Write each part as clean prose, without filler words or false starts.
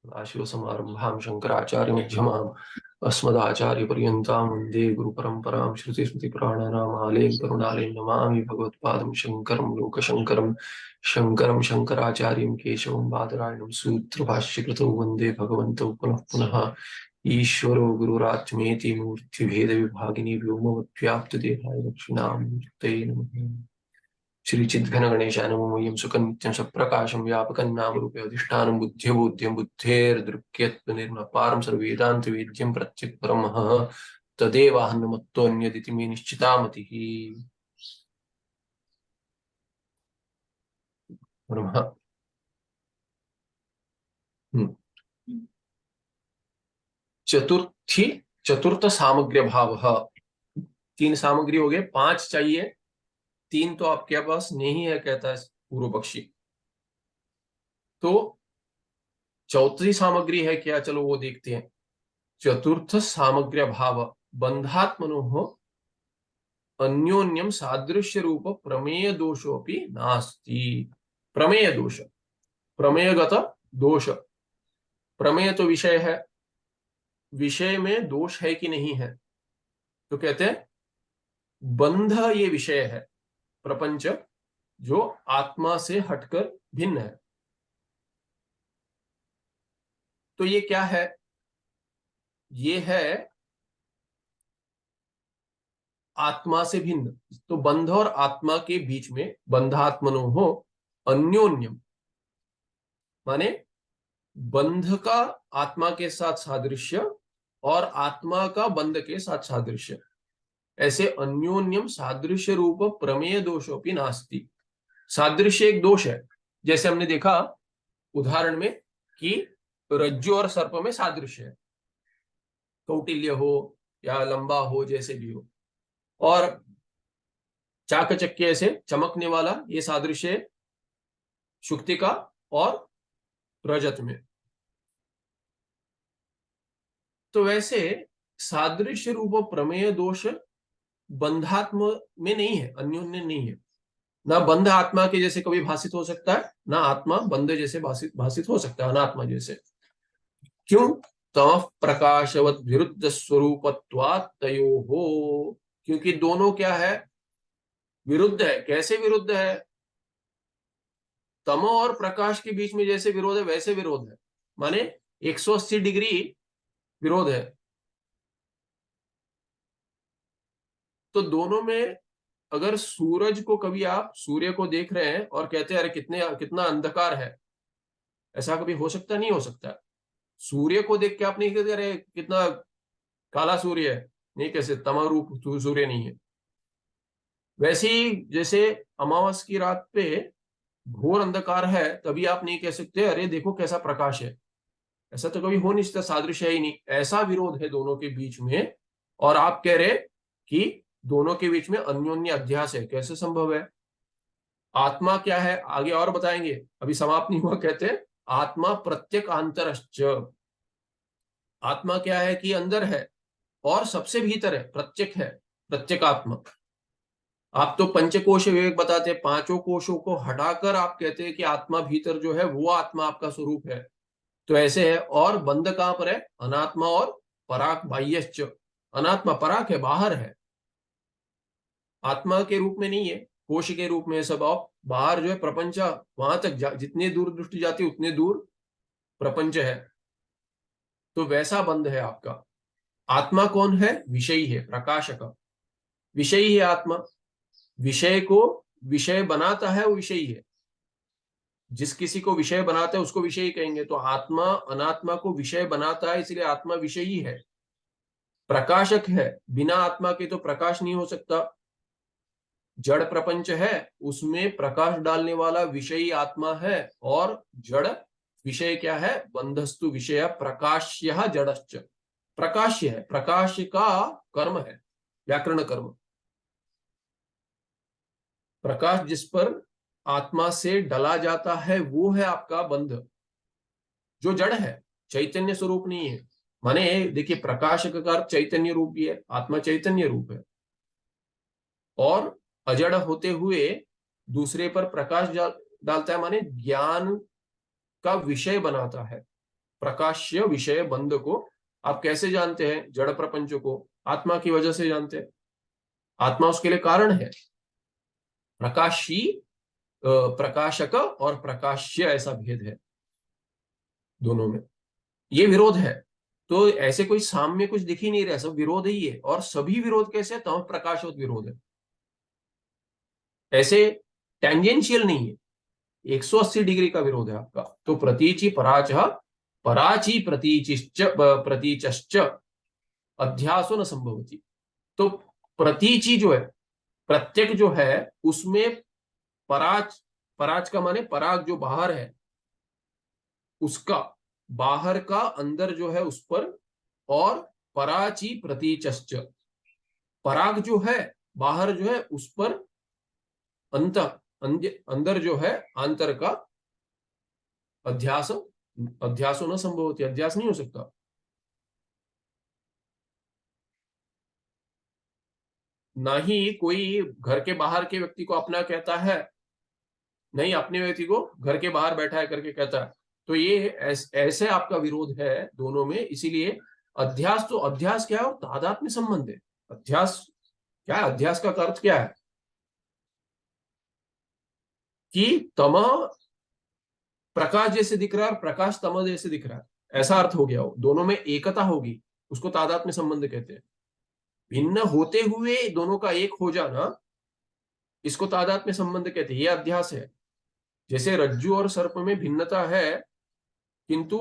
सदाशिवसमारम्भां शङ्कराचार्यमध्यमाम् अस्मदाचार्यपर्यन्तां वन्दे गुरुपरम्परां श्रुतिस्मृतिपुराणानामालयं करुणालयं नमामि भगवत्पादं शङ्करं लोकशङ्करं शङ्करं शङ्कराचार्यं केशवं बादरायणं सूत्रभाष्यकृतौ वन्दे भगवन्तौ पुनः पुनः ईश्वरो गुरुरात्मेति मूर्तिभेदविभागिनी व्योमवद्व्याप्तदेहाय दक्षिणामूर्तये नमः। श्री चिद्घन गणेशाय नमो मह्यं सुखनित्यं सप्रकाशं व्यापकं नामरूपे अधिष्ठानं बुद्ध्यबोध्यं बुद्धेर्दृक्यत्वनिर्मपारं सर्ववेदान्तवेद्यं प्रत्यक्परमः तदेवाहन्नमत्तोऽन्यदिति मे निश्चिता मतिः। नमः। चतुर्थी चतुर्थ सामग्र्य भाव। 3 सामग्री हो गए, 5 चाहिए, 3 तो आपके पास नहीं है कहता है पूर्व पक्षी। तो चौथी सामग्री है क्या, चलो वो देखते हैं। चतुर्थ सामग्र्य भाव बंधात्मनो अन्योन्यम सादृश्य रूप प्रमेय दोषोपि नास्ति। प्रमेय दोष, प्रमेयगत दोष। प्रमेय तो विषय है, विषय में दोष है कि नहीं है, तो कहते हैं बंध ये विषय है, प्रपंच जो आत्मा से हटकर भिन्न है। तो ये क्या है, ये है आत्मा से भिन्न। तो बंध और आत्मा के बीच में बंधात्मनो हो अन्योन्यम, माने बंध का आत्मा के साथ सादृश्य और आत्मा का बंध के साथ सादृश्य, ऐसे अन्योन्यम सादृश्य रूप प्रमेय दोषोपि नास्ति। सादृश्य एक दोष है, जैसे हमने देखा उदाहरण में कि रज्जु और सर्प में सादृश्य है, कौटिल्य हो या लंबा हो, जैसे भी हो। और चाकचक्य से चमकने वाला, ये सादृश्य है शुक्तिका और रजत में। तो वैसे सादृश्य रूप प्रमेय दोष बंधात्म में नहीं है, अन्योन्य नहीं है। ना बंध आत्मा के जैसे कभी भाषित हो सकता है, ना आत्मा बंध जैसे भाषित हो सकता है अनात्मा जैसे। क्यों? तम प्रकाशवत विरुद्ध स्वरूपत्वात् तयोहो, क्योंकि दोनों क्या है, विरुद्ध है। कैसे विरुद्ध है? तमो और प्रकाश के बीच में जैसे विरोध है वैसे विरोध है, माने 180 डिग्री विरोध है। तो दोनों में, अगर सूरज को कभी आप सूर्य को देख रहे हैं और कहते हैं अरे कितना अंधकार है, ऐसा कभी हो सकता? नहीं हो सकता। सूर्य को देख के आप नहीं कहते अरे कितना काला सूर्य है, नहीं कैसे तमारूप सूर्य नहीं है। वैसे ही जैसे अमावस की रात पे घोर अंधकार है, तभी आप नहीं कह सकते अरे देखो कैसा प्रकाश है, ऐसा तो कभी हो नहीं सकता, सादृश्य है ही नहीं। ऐसा विरोध है दोनों के बीच में, और आप कह रहे कि दोनों के बीच में अन्योन्य अध्यास है, कैसे संभव है? आत्मा क्या है आगे और बताएंगे, अभी समाप्त नहीं हुआ। कहते हैं आत्मा प्रत्येक आंतरश्च, आत्मा क्या है कि अंदर है और सबसे भीतर है, प्रत्येक है, प्रत्येक आत्मा। आप तो पंचकोश विवेक बताते हैं, 5 कोशों को हटाकर आप कहते हैं कि आत्मा भीतर जो है वो आत्मा आपका स्वरूप है। तो ऐसे है। और बंध कहां पर है? अनात्मा और पराक बाह्यश्च, अनात्मा पराक है, बाहर है, आत्मा के रूप में नहीं है, कोश के रूप में सब। आप बाहर जो है प्रपंच, वहां तक जितने दूर दृष्टि जाती है उतने दूर प्रपंच है। तो वैसा बंध है आपका। आत्मा कौन है? विषयी है, प्रकाशक, विषयी है आत्मा। विषय को विषय बनाता है वो विषयी है, जिस किसी को विषय बनाता है उसको विषयी कहेंगे। तो आत्मा अनात्मा को विषय बनाता है, इसलिए आत्मा विषयी है, प्रकाशक है। बिना आत्मा के तो प्रकाश नहीं हो सकता। जड़ प्रपंच है, उसमें प्रकाश डालने वाला विषयी आत्मा है, और जड़ विषय क्या है? बंधस्तु विषय प्रकाश्य जड़श्च, प्रकाश्य है, प्रकाश का कर्म है, व्याकरण कर्म। प्रकाश जिस पर आत्मा से डला जाता है वो है आपका बंध, जो जड़ है, चैतन्य स्वरूप नहीं है। माने देखिए, प्रकाश का अर्थ चैतन्य रूप भी है, आत्मा चैतन्य रूप है, और अजड़ होते हुए दूसरे पर प्रकाश डालता है, माने ज्ञान का विषय बनाता है। प्रकाश्य विषय बंध को आप कैसे जानते हैं? जड़ प्रपंच को आत्मा की वजह से जानते हैं। आत्मा उसके लिए कारण है। प्रकाशी, प्रकाशक और प्रकाश्य, ऐसा भेद है दोनों में। ये विरोध है। तो ऐसे कोई साम्य कुछ दिख ही नहीं रहा, सब विरोध ही है। और सभी विरोध कैसे? तम प्रकाशोत विरोध है, ऐसे टेंजेंशियल नहीं है। 180 डिग्री का विरोध है आपका। तो प्रतीचि पराच, पराची प्रतीचिश्च प्रतीचश्च अध्यासो न संभवती। तो प्रतीचि जो है, प्रत्यक जो है, उसमें पराच, पराच का माने पराग जो बाहर है उसका, बाहर का अंदर जो है उस पर, और पराची प्रतीचश्च, पराग जो है बाहर जो है उस पर, अंत अंदर जो है आंतर का अध्यास, अध्यासो न संभवती, अध्यास नहीं हो सकता। ना ही कोई घर के बाहर के व्यक्ति को अपना कहता है, नहीं अपने व्यक्ति को घर के बाहर बैठा है करके कहता है। तो ये ऐसे आपका विरोध है दोनों में। इसीलिए अध्यास, तो अध्यास क्या है? और तादात्म्य संबंध है। अध्यास क्या है? अध्यास का अर्थ क्या है? कि तम प्रकाश जैसे दिख रहा है और प्रकाश तम जैसे दिख रहा है, ऐसा अर्थ हो गया। वो दोनों में एकता होगी, उसको तादात्म्य संबंध कहते हैं। भिन्न होते हुए दोनों का एक हो जाना, इसको तादात्म्य संबंध कहते हैं। ये अध्यास है। जैसे रज्जु और सर्प में भिन्नता है, किंतु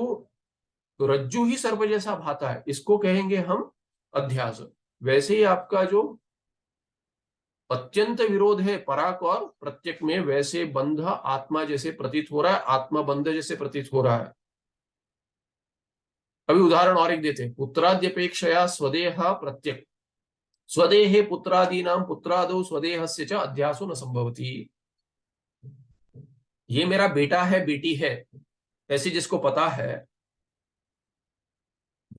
रज्जु ही सर्प जैसा भाता है, इसको कहेंगे हम अध्यास। वैसे ही आपका जो अत्यंत विरोध है पराक और प्रत्यक में, वैसे बंध आत्मा जैसे प्रतीत हो रहा है, आत्मा बंध जैसे प्रतीत हो रहा है। अभी उदाहरण और एक देते हैं। पुत्राद्यपेक्षया स्वदेह प्रत्यक, स्वदेहे पुत्रादीनाम पुत्रादो स्वदेहस्य च अध्यासो न संभवती। ये मेरा बेटा है, बेटी है, ऐसे जिसको पता है,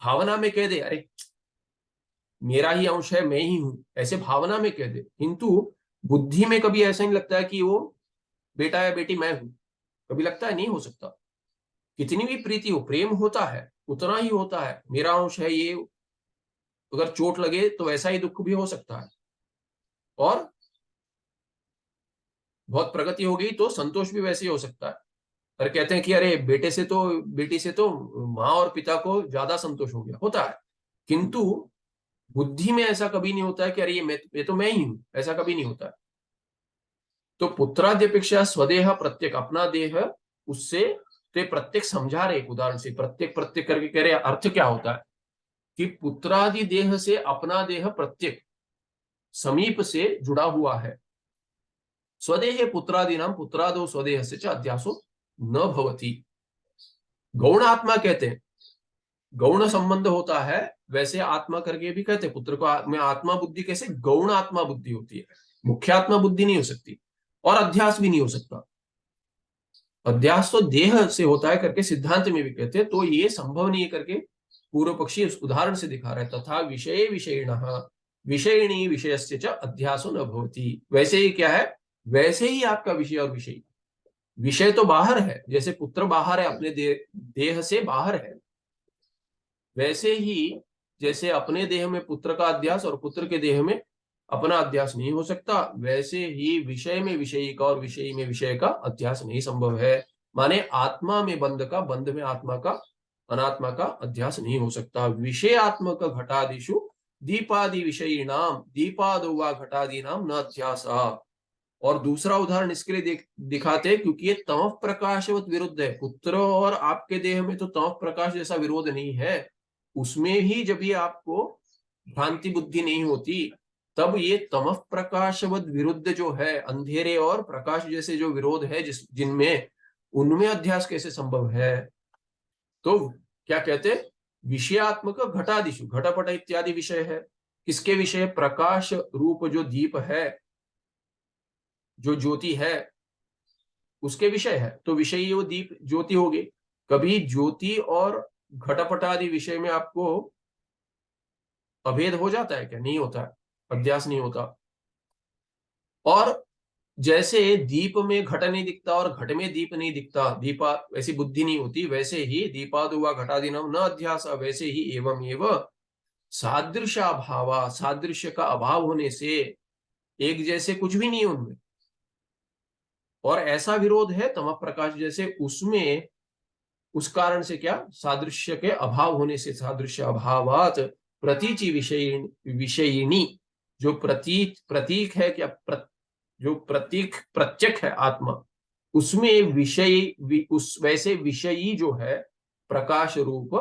भावना में कह दे अरे मेरा ही अंश है, मैं ही हूं, ऐसे भावना में कह दे, किंतु बुद्धि में कभी ऐसा नहीं लगता है कि वो बेटा या बेटी मैं हूं। कभी लगता है? नहीं हो सकता। कितनी भी प्रीति हो, प्रेम होता है, उतना ही होता है मेरा अंश है ये। अगर चोट लगे तो वैसा ही दुख भी हो सकता है। और बहुत प्रगति हो गई तो संतोष भी वैसे ही हो सकता है। और कहते हैं कि अरे बेटे से तो, बेटी से तो माँ और पिता को ज्यादा संतोष हो गया, होता है। किंतु बुद्धि में ऐसा कभी नहीं होता है कि अरे ये तो मैं ही हूं, ऐसा कभी नहीं होता है। तो पुत्राद्यपेक्षा स्वदेह प्रत्येक, अपना देह उससे, तो प्रत्येक समझा रहे एक उदाहरण से। प्रत्येक प्रत्येक करके कह रहे अर्थ क्या होता है? कि पुत्रादि देह से अपना देह प्रत्येक समीप से जुड़ा हुआ है। स्वदेह पुत्रादि नाम पुत्रादो स्वदेह से अध्यासो न भवती। गौण आत्मा कहते हैं, गौण संबंध होता है, वैसे आत्मा करके भी कहते हैं। पुत्र को में आत्मा बुद्धि कैसे? गौण आत्मा बुद्धि होती है, मुख्य आत्मा बुद्धि नहीं हो सकती। और अध्यास भी नहीं हो सकता। अध्यास तो देह से होता है करके सिद्धांत में भी कहते हैं। तो ये संभव नहीं है करके पूर्व पक्षी उस उदाहरण से दिखा रहा है। तथा विषय विषयिण विषयिणी विषयस्य च अध्यासो न भवति। वैसे ही क्या है? वैसे ही आपका विषय और विषय, विषय तो बाहर है, जैसे पुत्र बाहर है अपने देह से बाहर है, वैसे ही जैसे अपने देह में पुत्र का अध्यास और पुत्र के देह में अपना अध्यास नहीं हो सकता, वैसे ही विषय में विषयी का और विषयी में विषय का अध्यास नहीं संभव है। माने आत्मा में बंध का, बंध में आत्मा का, अनात्मा का अध्यास नहीं हो सकता। विषयात्मक घटादिशु दीपादि विषयी नाम दीपादो वा घटादि नाम न अध्यास। और दूसरा उदाहरण इसके लिए दिखाते, क्योंकि ये तमः प्रकाशवत विरुद्ध है। पुत्र और आपके देह में तो तमः प्रकाश जैसा विरोध नहीं है। उसमें ही जब ये आपको भ्रांति बुद्धि नहीं होती, तब ये तमः प्रकाशवत विरुद्ध जो है, अंधेरे और प्रकाश जैसे जो विरोध है जिनमें, उनमें अध्यास कैसे संभव है? तो क्या कहते? विषयात्मक घटादिशु, घटपट इत्यादि विषय है। किसके विषय? प्रकाश रूप जो दीप है, जो ज्योति है, उसके विषय है। तो विषयी वो दीप ज्योति होगी। कभी ज्योति और घटपट आदि विषय में आपको अभेद हो जाता है क्या? नहीं होता है, अध्यास नहीं होता। और जैसे दीप में घट नहीं दिखता और घट में दीप नहीं दिखता, दीपा वैसी बुद्धि नहीं होती, वैसे ही दीपादुवा घटादीनम न अध्यास, वैसे ही एवं एवं सादृशाभावा, सादृश्य का अभाव होने से एक जैसे कुछ भी नहीं है उनमें। और ऐसा विरोध है तम प्रकाश जैसे, उसमें उस कारण से क्या, सादृश्य के अभाव होने से, सादृश्य अभावात प्रतीचि विषयिणी, जो प्रतीक है क्या, जो प्रतीक प्रत्यक है आत्मा, उसमें विषय उस वैसे विषयी जो है प्रकाश रूप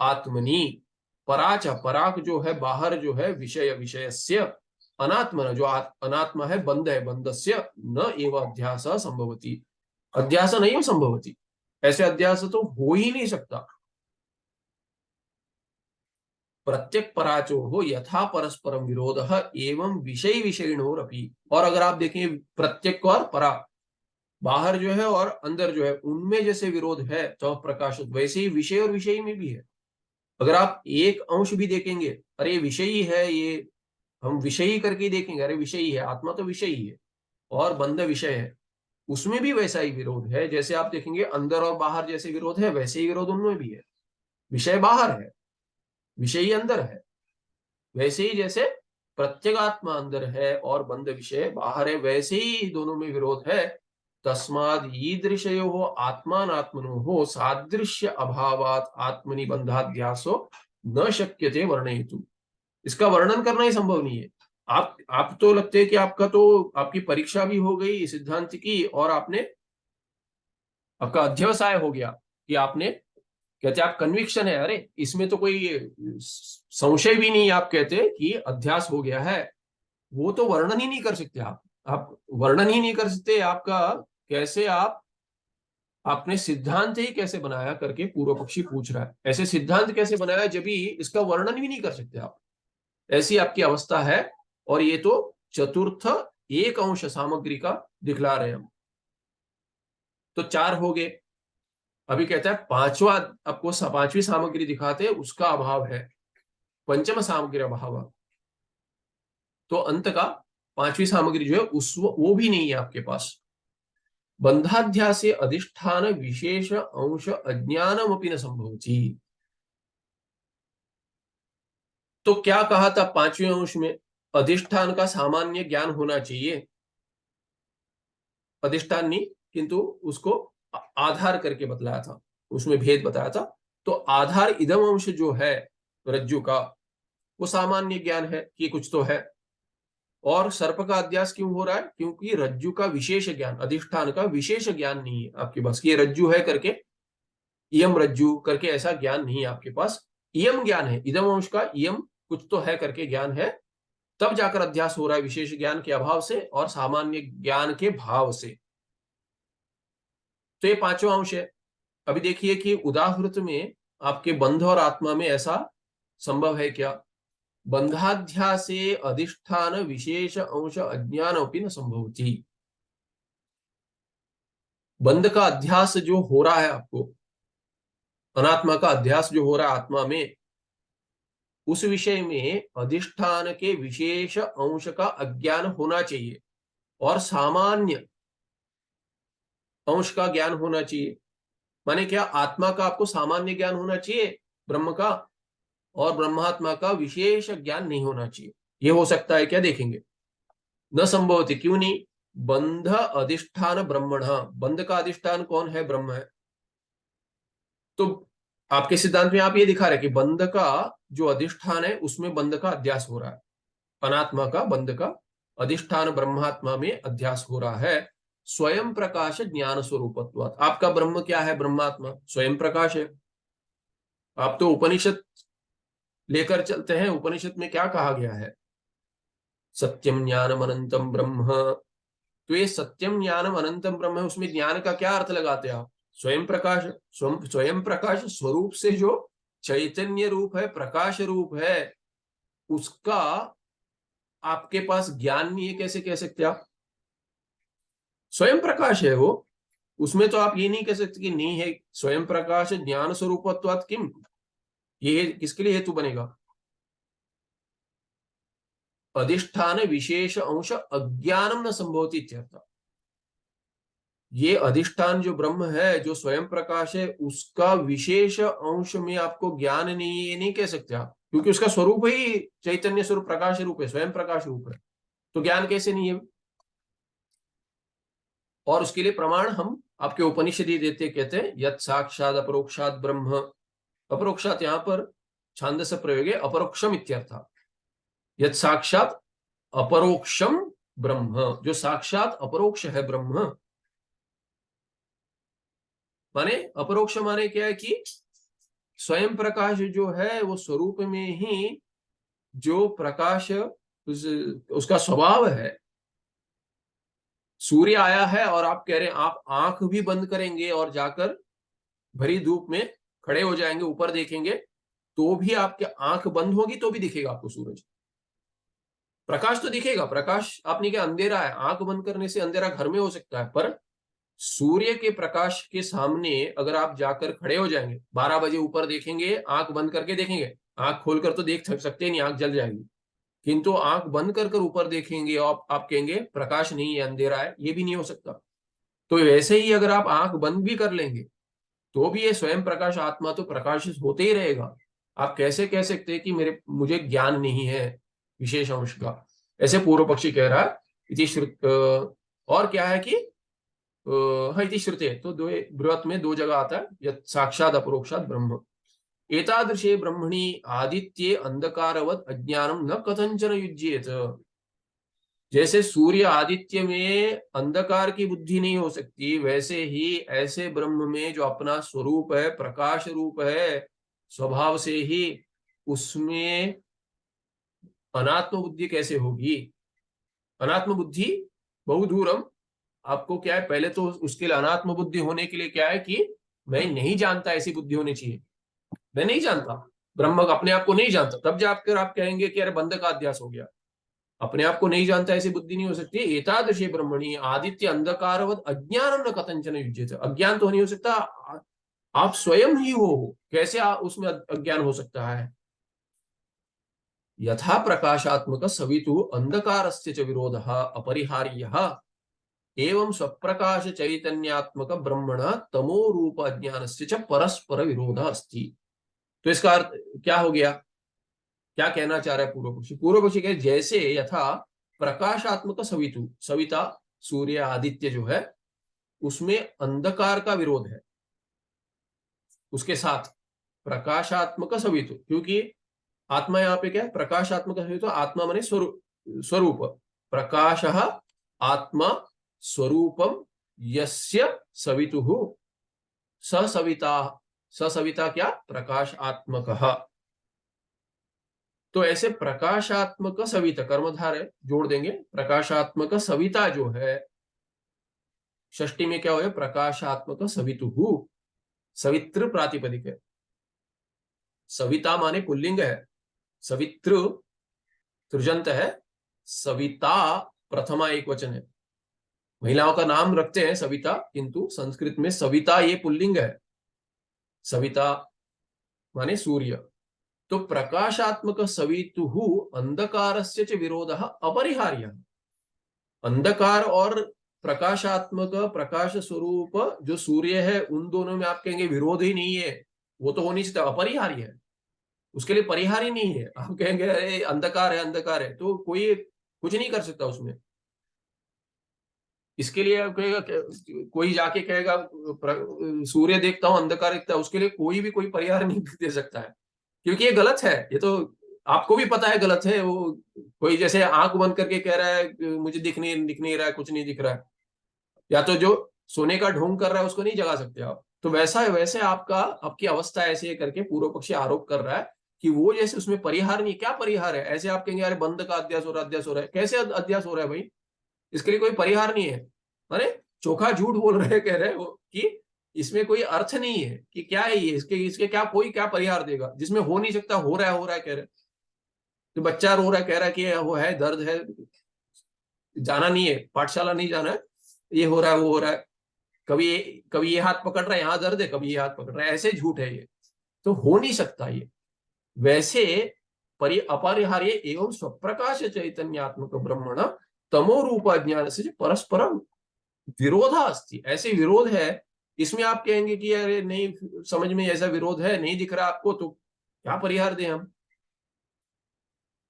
आत्मनि, पराच पराक जो है बाहर जो है, विषय विषयस्य, अनात्मन जो अनात्मा है, बंध है, बंधस्य न एवं अध्यास संभवती, अध्यास नहीं संभवती, ऐसे अध्यास तो हो ही नहीं सकता। प्रत्यक पराचो हो यथा परस्परम विरोध एवं विषय विषयिणोरपि, और अगर आप देखें प्रत्यक और परा, बाहर जो है और अंदर जो है, उनमें जैसे विरोध है तो प्रकाश, वैसे ही विषय और विषय में भी है। अगर आप एक अंश भी देखेंगे, अरे विषयी है ये, हम विषयी करके देखेंगे, अरे विषयी है, आत्मा तो विषयी है और बंध विषय है, उसमें भी वैसा ही विरोध है। जैसे आप देखेंगे अंदर और बाहर जैसे विरोध है, वैसे ही विरोध उनमें भी है। विषय बाहर है, विषयी अंदर है, वैसे ही जैसे प्रत्यगात्मा अंदर है और बंध विषय बाहर है, वैसे ही दोनों में विरोध है। तस्माद ईदृशयो हो आत्मात्मनो हो सादृश्य अभावात आत्मनि बंधाध्यासो न शक्यते वर्णयितुम, इसका वर्णन करना ही संभव नहीं है। आप तो लगते है कि आपका तो आपकी परीक्षा भी हो गई सिद्धांत की, और आपने आपका अध्यवसाय हो गया कि आपने, कहते आप कन्विक्शन है, अरे इसमें तो कोई संशय भी नहीं, आप कहते कि अध्यास हो गया है, वो तो वर्णन ही नहीं कर सकते आप वर्णन ही नहीं कर सकते आपका, कैसे आप आपने सिद्धांत ही कैसे बनाया करके पूर्व पक्षी पूछ रहा है, ऐसे सिद्धांत कैसे बनाया जब भी इसका वर्णन भी नहीं कर सकते आप, ऐसी आपकी अवस्था है। और ये तो चतुर्थ एक अंश सामग्री का दिखला रहे हम, तो चार हो गए। अभी कहता है पांचवा, आपको पांचवी सामग्री दिखाते हैं, उसका अभाव है, पंचम सामग्री अभाव, तो अंत का पांचवी सामग्री जो है उस वो भी नहीं है आपके पास। बंधाध्यासे अधिष्ठान विशेष अंश अज्ञानम अपनी न संभवती, तो क्या कहा था पांचवें अंश में, अधिष्ठान का सामान्य ज्ञान होना चाहिए, अधिष्ठान नहीं किंतु उसको आधार करके बतलाया था, उसमें भेद बताया था। तो आधार इदम अंश जो है रज्जु का, वो सामान्य ज्ञान है कि कुछ तो है। और सर्प का अध्यास क्यों हो रहा है, क्योंकि रज्जु का विशेष ज्ञान, अधिष्ठान का विशेष ज्ञान नहीं है आपके पास, कि ये रज्जु है करके, इयम रज्जु करके ऐसा ज्ञान नहीं है आपके पास। इयम ज्ञान है, इदम अंश का इयम कुछ तो है करके ज्ञान है, तब जाकर अध्यास हो रहा है विशेष ज्ञान के अभाव से और सामान्य ज्ञान के भाव से। तो ये पांचवा अंश है। अभी देखिए कि उदाहृत में आपके बंध और आत्मा में ऐसा संभव है क्या, बंधाध्यासे अधिष्ठान विशेष अंश अज्ञान अपनी न संभवती, बंध का अध्यास जो हो रहा है आपको, अनात्मा का अध्यास जो हो रहा है आत्मा में, उस विषय में अधिष्ठान के विशेष अंश का अज्ञान होना चाहिए और सामान्य अंश का ज्ञान होना चाहिए। माने क्या, आत्मा का आपको सामान्य ज्ञान होना चाहिए ब्रह्म का, और ब्रह्मात्मा का विशेष ज्ञान नहीं होना चाहिए। ये हो सकता है क्या, देखेंगे। न संभवती, क्यों नहीं, बंध अधिष्ठान ब्रह्मण, बंध का अधिष्ठान कौन है, ब्रह्म है। तो आपके सिद्धांत में आप ये दिखा रहे कि बंध का जो अधिष्ठान है उसमें बंध का अध्यास हो रहा है, अनात्मा का बंध का अधिष्ठान ब्रह्मात्मा में अध्यास हो रहा है। स्वयं प्रकाश ज्ञान स्वरूपत्व, आपका ब्रह्म क्या है, ब्रह्मात्मा स्वयं प्रकाश है। आप तो उपनिषद लेकर चलते हैं, उपनिषद में क्या कहा गया है, सत्यम ज्ञानम अनंतम ब्रह्म, तो ये सत्यम ज्ञानम अनंतम ब्रह्म है, उसमें ज्ञान का क्या अर्थ लगाते हैं आप, स्वयं प्रकाश, स्वयं प्रकाश स्वरूप से जो चैतन्य रूप है, प्रकाश रूप है, उसका आपके पास ज्ञान नहीं है, कैसे कह सकते आप, स्वयं प्रकाश है वो, उसमें तो आप ये नहीं कह सकते कि नहीं है। स्वयं प्रकाश ज्ञान स्वरूपत्वात् किम, ये किसके लिए हेतु बनेगा, अधिष्ठान विशेष अंश अज्ञानम न संभवति इत्यर्थ। ये अधिष्ठान जो ब्रह्म है, जो स्वयं प्रकाश है, उसका विशेष अंश में आपको ज्ञान नहीं, ये नहीं कह सकते आप, क्योंकि उसका स्वरूप ही चैतन्य स्वरूप प्रकाश रूप है, स्वयं प्रकाश रूप है, तो ज्ञान कैसे नहीं है। और उसके लिए प्रमाण हम आपके उपनिषद ही देते, कहते हैं यत् साक्षात अपरोक्षात ब्रह्म। अपरोक्षात यहां पर छांदस प्रयोग है, अपरोक्षम इत्यर्थ। यत् साक्षात अपरोक्षम ब्रह्म, जो साक्षात अपरोक्ष है ब्रह्म। माने अपरोक्ष माने क्या है कि स्वयं प्रकाश जो है वो स्वरूप में ही जो प्रकाश उसका स्वभाव है। सूर्य आया है और आप कह रहे हैं आप आंख भी बंद करेंगे और जाकर भरी धूप में खड़े हो जाएंगे, ऊपर देखेंगे तो भी आपकी आंख बंद होगी तो भी दिखेगा आपको सूरज। प्रकाश तो दिखेगा, प्रकाश आपने क्या, अंधेरा है, आंख बंद करने से अंधेरा घर में हो सकता है, पर सूर्य के प्रकाश के सामने अगर आप जाकर खड़े हो जाएंगे, 12 बजे ऊपर देखेंगे, आंख बंद करके देखेंगे, आंख खोलकर तो देख सकते नहीं, आंख जल जाएगी, किंतु आंख बंद कर कर ऊपर देखेंगे और आप कहेंगे प्रकाश नहीं है, अंधेरा है, ये भी नहीं हो सकता। तो वैसे ही अगर आप आंख बंद भी कर लेंगे तो भी ये स्वयं प्रकाश आत्मा तो प्रकाशित होते ही रहेगा। आप कैसे कह सकते हैं कि मुझे ज्ञान नहीं है विशेष अंश का, ऐसे पूर्व पक्षी कह रहा है। इति और क्या है कि हाँ इति श्रुते, तो दो बृहत में दो जगह आता है, यत् साक्षात अपरोक्षात ब्रह्म। एतादृशे ब्रह्मणि आदित्ये अंधकारवत अज्ञानम न कथंचन युज्येत। जैसे सूर्य आदित्य में अंधकार की बुद्धि नहीं हो सकती, वैसे ही ऐसे ब्रह्म में जो अपना स्वरूप है, प्रकाश रूप है स्वभाव से ही, उसमें अनात्म बुद्धि कैसे होगी। अनात्म बुद्धि बहुदूरम, आपको क्या है, पहले तो उसके लिए अनात्म बुद्धि होने के लिए क्या है कि मैं नहीं जानता, ऐसी बुद्धि होनी चाहिए। मैं नहीं जानता, ब्रह्म अपने आप को नहीं जानता, तब जाकर आप कहेंगे कि अरे बंध का अध्यास हो गया। अपने आप को नहीं जानता, ऐसी बुद्धि नहीं हो सकती। एतादृशे ब्रह्मणि आदित्य अंधकारवत अज्ञानम न कथंचन युज्यते। अज्ञान तो नहीं हो सकता, आप स्वयं ही हो, कैसे उसमें अज्ञान हो सकता है। यथा प्रकाशात्मक सवितु अंधकारस्य च विरोधः अपरिहार्यः, एवं स्वप्रकाश चैतन्यात्मक ब्रह्मण तमो रूप अज्ञानस्य च परस्पर विरोधः अस्ति। तो इसका अर्थ क्या हो गया, क्या कहना चाह रहा है पूर्व पक्षी। पूर्व पक्षी कहे जैसे यथा प्रकाशात्मक सवितु, सविता सूर्य आदित्य जो है उसमें अंधकार का विरोध है, उसके साथ प्रकाशात्मक सवितु, क्योंकि आत्मा यहाँ पे क्या है, प्रकाशात्मक सवितु, आत्मा माने स्वरूप, प्रकाश आत्मा स्वरूपम यस्य सवितुः सविता, सविता क्या, प्रकाशात्मक। तो ऐसे प्रकाशात्मक सविता, कर्मधार है, जोड़ देंगे, प्रकाशात्मक सविता जो है, षष्टी में क्या हो, प्रकाशात्मक सवितुः, सवित्र प्रातिपदिक है। सविता माने पुल्लिंग है, सवित्र तृजंत है, सविता प्रथमा एक वचन है। महिलाओं का नाम रखते हैं सविता, किंतु संस्कृत में सविता ये पुल्लिंग है। सविता माने सूर्य। तो प्रकाशात्मक सवितुः अंधकारस्य च विरोधः अपरिहार्यः। अंधकार और प्रकाशात्मक प्रकाश स्वरूप जो सूर्य है, उन दोनों में आप कहेंगे विरोध ही नहीं है, वो तो होनी चाहिए, अपरिहार्य है, उसके लिए परिहार ही नहीं है। आप कहेंगे अरे अंधकार है, अंधकार है, तो कोई कुछ नहीं कर सकता उसमें। इसके लिए आप कहेगा, कोई जाके कहेगा सूर्य देखता हूं अंधकार दिखता है, उसके लिए कोई भी कोई परिहार नहीं दे सकता है, क्योंकि ये गलत है। ये तो आपको भी पता है गलत है। वो कोई जैसे आंख बंद करके कह रहा है मुझे दिख नहीं रहा है, कुछ नहीं दिख रहा है, या तो जो सोने का ढोंग कर रहा है उसको नहीं जगा सकते आप। तो वैसे आपकी अवस्था ऐसी है करके पूर्व पक्षी आरोप कर रहा है कि वो जैसे उसमें परिहार नहीं, क्या परिहार है। ऐसे आप कहेंगे अरे बंद का अध्यास हो रहा है, अध्यास हो रहा है, कैसे अध्यास हो रहा है भाई, इसके लिए कोई परिहार नहीं है। अरे चोखा झूठ बोल रहे, कह रहे हो कि इसमें कोई अर्थ नहीं है कि क्या है ये, इसके इसके क्या कोई क्या परिहार देगा जिसमें हो नहीं सकता, हो रहा है कह रहे। तो बच्चा रो रहा है, कह रहा है कि वो है, दर्द है, जाना नहीं है, पाठशाला नहीं जाना है, ये हो रहा है, वो हो रहा है, कभी कभी ये हाथ पकड़ रहा है, यहाँ दर्द है, कभी ये हाथ पकड़ रहा है, ऐसे झूठ है ये, तो हो नहीं सकता ये। वैसे अपरिहार्य एवं स्वप्रकाश चैतन्यात्मक ब्रह्मण तमो रूप अज्ञान से परस्पर विरोधा अस्ति, ऐसे विरोध है। इसमें आप कहेंगे कि अरे नहीं समझ में, ऐसा विरोध है नहीं दिख रहा आपको, तो क्या परिहार दें हम?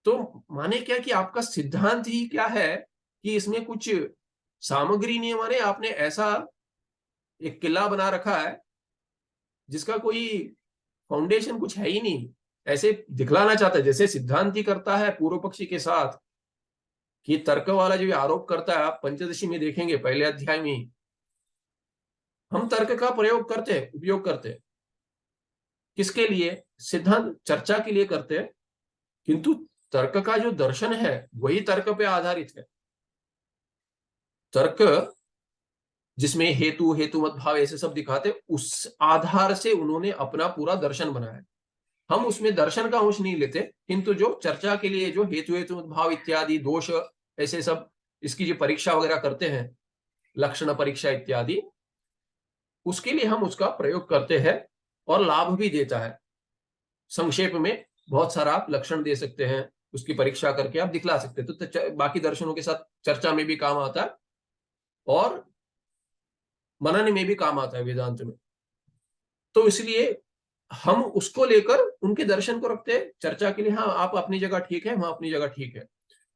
तो माने क्या कि आपका सिद्धांत ही क्या है कि इसमें कुछ सामग्री नहीं है, माने आपने ऐसा एक किला बना रखा है जिसका कोई फाउंडेशन कुछ है ही नहीं, ऐसे दिखलाना चाहता है। जैसे सिद्धांति करता है पूर्व पक्षी के साथ कि तर्क वाला जो आरोप करता है, आप पंचदशी में देखेंगे पहले अध्याय में, हम तर्क का प्रयोग करते हैं, उपयोग करते हैं, किसके लिए? सिद्धांत चर्चा के लिए करते हैं, किंतु तर्क का जो दर्शन है वही तर्क पे आधारित है। तर्क जिसमें हेतु हेतुमत भाव ऐसे सब दिखाते, उस आधार से उन्होंने अपना पूरा दर्शन बनाया। हम उसमें दर्शन का अंश नहीं लेते, किंतु जो चर्चा के लिए जो हेतु हेतुमत भाव इत्यादि दोष ऐसे सब इसकी जो परीक्षा वगैरह करते हैं, लक्षण परीक्षा इत्यादि, उसके लिए हम उसका प्रयोग करते हैं और लाभ भी देता है। संक्षेप में बहुत सारा आप लक्षण दे सकते हैं, उसकी परीक्षा करके आप दिखला सकते हैं, तो बाकी दर्शनों के साथ चर्चा में भी काम आता है और मनन में भी काम आता है वेदांत में। तो इसलिए हम उसको लेकर उनके दर्शन को रखते हैं चर्चा के लिए। हाँ, आप अपनी जगह ठीक है, वहां अपनी जगह ठीक है,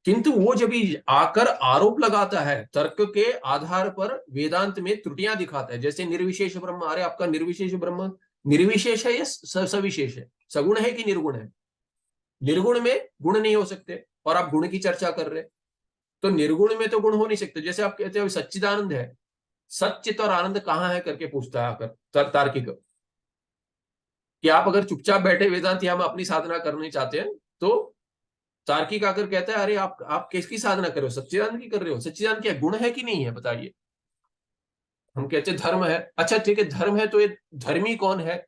किंतु वो जब आकर आरोप लगाता है तर्क के आधार पर, वेदांत में त्रुटियां दिखाता है, जैसे निर्विशेष ब्रह्म, अरे आपका निर्विशेष ब्रह्म निर्विशेष है या सविशेष है, सगुण है कि निर्गुण है? निर्गुण में गुण नहीं हो सकते और आप गुण की चर्चा कर रहे, तो निर्गुण में तो गुण हो नहीं सकते। जैसे आप कहते हो सच्चिदानंद है, सच्चित और आनंद कहां है करके पूछता है आकर तार्किक, कि आप अगर चुपचाप बैठे वेदांत हम अपनी साधना करनी चाहते हैं, तो तार्किक आकर कहता है अरे आप किसकी साधना कर रहे हो? सच्चिदानंद की कर रहे हो। सच्चिदानंद क्या गुण है कि नहीं है बताइए? हम कहते धर्म है, अच्छा ठीक है धर्म है, तो ये धर्मी कौन है?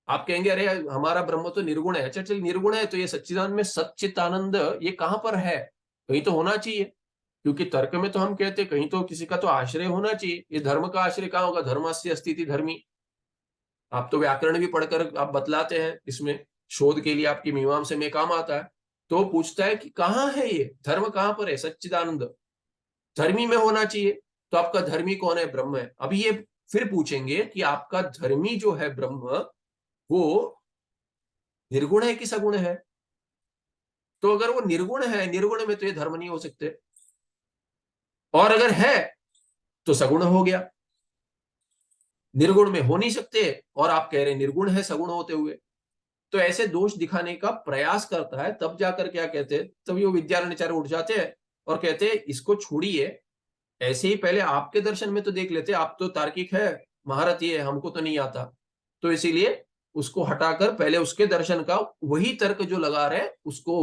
आप कहेंगे अरे हमारा ब्रह्म तो निर्गुण है। अच्छा चल निर्गुण है, तो ये सच्चिदानंद में सच्चिदानंद ये कहां पर है? कहीं तो होना चाहिए, क्योंकि तर्क में तो हम कहते हैं कहीं तो किसी का तो आश्रय होना चाहिए। ये धर्म का आश्रय कहां होगा? धर्मस्य अस्ति धर्मी। आप तो व्याकरण भी पढ़कर आप बतलाते हैं, इसमें शोध के लिए आपकी मीमांसा में काम आता है। तो पूछता है कि कहां है ये धर्म, कहां पर है? सच्चिदानंद धर्मी में होना चाहिए, तो आपका धर्मी कौन है? ब्रह्म है। अभी ये फिर पूछेंगे कि आपका धर्मी जो है ब्रह्म, वो निर्गुण है कि सगुण है? तो अगर वो निर्गुण है, निर्गुण में तो ये धर्म नहीं हो सकते, और अगर है तो सगुण हो गया। निर्गुण में हो नहीं सकते और आप कह रहे हैं निर्गुण है सगुण होते हुए, तो ऐसे दोष दिखाने का प्रयास करता है। तब जाकर क्या कहते हैं, तभी वो विद्यारण्याचार्य उठ जाते हैं और कहते हैं इसको छोड़िए, ऐसे ही पहले आपके दर्शन में तो देख लेते, आप तो तार्किक है, महारथी है, हमको तो नहीं आता, तो इसीलिए उसको हटाकर पहले उसके दर्शन का वही तर्क जो लगा रहे उसको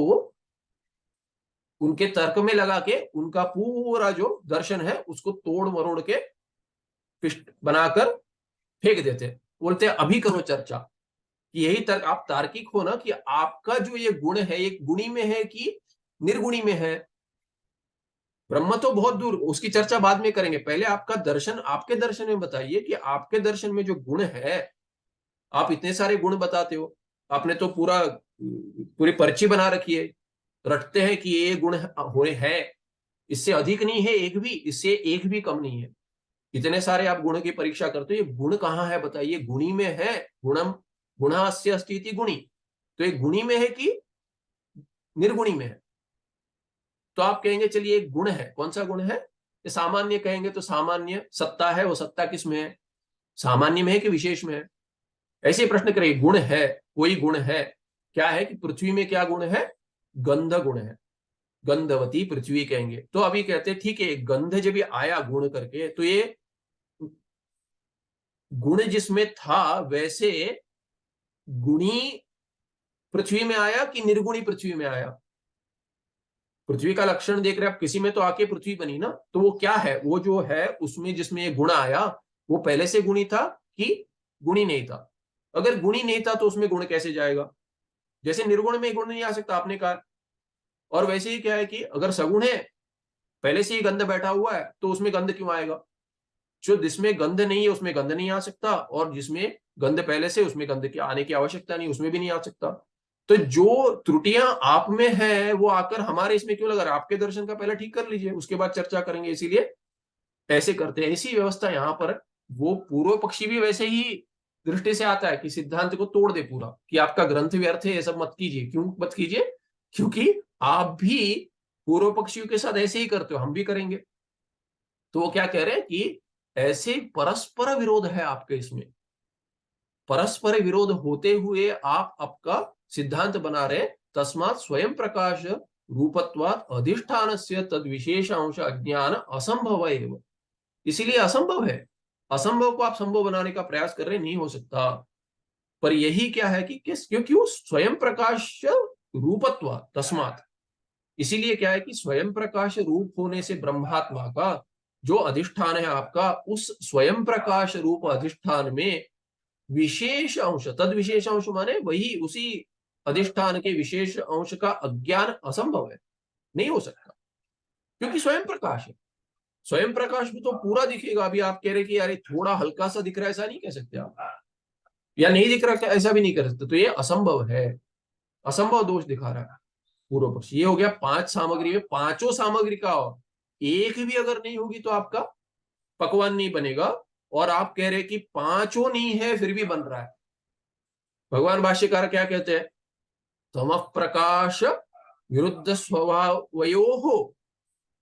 उनके तर्क में लगा के उनका पूरा जो दर्शन है उसको तोड़ मरोड़ के पिष्ट बनाकर फेंक देते, बोलते अभी करो चर्चा। कि यही तर्क, आप तार्किक हो ना, कि आपका जो ये गुण है ये गुणी में है कि निर्गुणी में है? ब्रह्म तो बहुत दूर, उसकी चर्चा बाद में करेंगे, पहले आपका दर्शन, आपके दर्शन में बताइए कि आपके दर्शन में जो गुण है, आप इतने सारे गुण बताते हो, आपने तो पूरी पर्ची बना रखी है, रटते हैं कि ये गुण है, इससे अधिक नहीं है एक भी, इससे एक भी कम नहीं है, इतने सारे आप गुण की परीक्षा करते हो, ये गुण कहां है बताइए? गुणी में है, गुणम गुणास्य अस्ति इति गुणी, तो ये गुणी में है कि निर्गुणी में है? तो आप कहेंगे चलिए एक गुण है, कौन सा गुण है? ये सामान्य कहेंगे तो सामान्य सत्ता है, वो सत्ता किस में है? सामान्य में है कि विशेष में है? ऐसे प्रश्न करेंगे। गुण है, कोई गुण है, क्या है कि पृथ्वी में क्या गुण है? गंध गुण है, गंधवती पृथ्वी कहेंगे। तो अभी कहते हैं ठीक है, गंध जब भी आया गुण करके, तो ये गुण जिसमें था वैसे गुणी पृथ्वी में आया कि निर्गुणी पृथ्वी में आया? पृथ्वी का लक्षण देख रहे हैं आप, किसी में तो आके पृथ्वी बनी ना, तो वो क्या है? वो जो है उसमें जिसमें ये गुण आया, वो पहले से गुणी था कि गुणी नहीं था? अगर गुणी नहीं था तो उसमें गुण कैसे जाएगा? जैसे निर्गुण में गुण नहीं आ सकता आपने कहा, और वैसे ही क्या है कि अगर सगुण है, पहले से ही गंध बैठा हुआ है, तो उसमें गंध क्यों आएगा? जो जिसमें गंध नहीं है उसमें गंध नहीं आ सकता, और जिसमें गंध पहले से, उसमें गंध की आने की आवश्यकता नहीं, उसमें भी नहीं आ सकता। तो जो त्रुटियां आप में है वो आकर हमारे इसमें क्यों लगा रहा है? आपके दर्शन का पहले ठीक कर लीजिए, उसके बाद चर्चा करेंगे। इसीलिए ऐसे करते हैं। इसी व्यवस्था यहां पर वो पूर्व पक्षी भी वैसे ही दृष्टि से आता है कि सिद्धांत को तोड़ दे पूरा, कि आपका ग्रंथ व्यर्थ है, ये सब मत कीजिए। क्यों मत कीजिए? क्योंकि आप भी पूर्व पक्षियों के साथ ऐसे ही करते हो, हम भी करेंगे। तो वो क्या कह रहे हैं कि ऐसे परस्पर विरोध है आपके इसमें, परस्पर विरोध होते हुए आप आपका सिद्धांत बना रहे। तस्मात् स्वयं प्रकाश रूपत्वात् अधिष्ठानस्य तद विशेष अंश अज्ञान असंभव एव। इसीलिए असंभव है। असंभव को आप संभव बनाने का प्रयास कर रहे, नहीं हो सकता। पर यही क्या है कि किस, क्योंकि वो स्वयं प्रकाश रूपत्व तस्मात्, इसीलिए क्या है कि स्वयं प्रकाश रूप होने से ब्रह्मात्मा का जो अधिष्ठान है आपका, उस स्वयं प्रकाश रूप अधिष्ठान में विशेष अंश, तद विशेष अंश माने वही उसी अधिष्ठान के विशेष अंश का अज्ञान असंभव है, नहीं हो सकता। क्योंकि स्वयं प्रकाश है। स्वयं प्रकाश में तो पूरा दिखेगा। अभी आप कह रहे कि यार थोड़ा हल्का सा दिख रहा है, ऐसा नहीं कह सकते आप, या नहीं दिख रहा है ऐसा भी नहीं कर सकते। तो ये असंभव है, असंभव दोष दिखा रहा है पूर्व पक्ष। ये हो गया 5 सामग्री में, पांचों सामग्री का एक भी अगर नहीं होगी तो आपका पकवान नहीं बनेगा। और आप कह रहे कि पांचों नहीं है फिर भी बन रहा है। भगवान भाष्यकार क्या कहते हैं? तम प्रकाश विरुद्ध स्वभावयो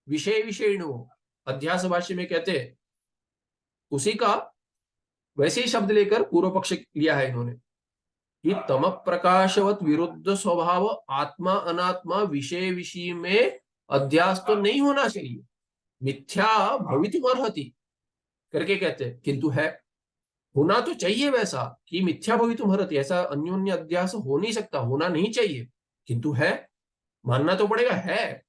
विषय विषयणो, अध्यास भाष्य में कहते हैं। उसी का वैसे ही शब्द लेकर पूर्व पक्ष लिया है इन्होंने कि तम प्रकाशवत विरुद्ध स्वभाव आत्मा अनात्मा विषय विषय में अध्यास तो नहीं होना चाहिए, मिथ्या भवितुमर्हति करके कहते हैं। किंतु है, होना तो चाहिए वैसा कि मिथ्या भवितुमर्हति, ऐसा अन्योन्य अध्यास हो नहीं सकता, होना नहीं चाहिए। किंतु है, मानना तो पड़ेगा है।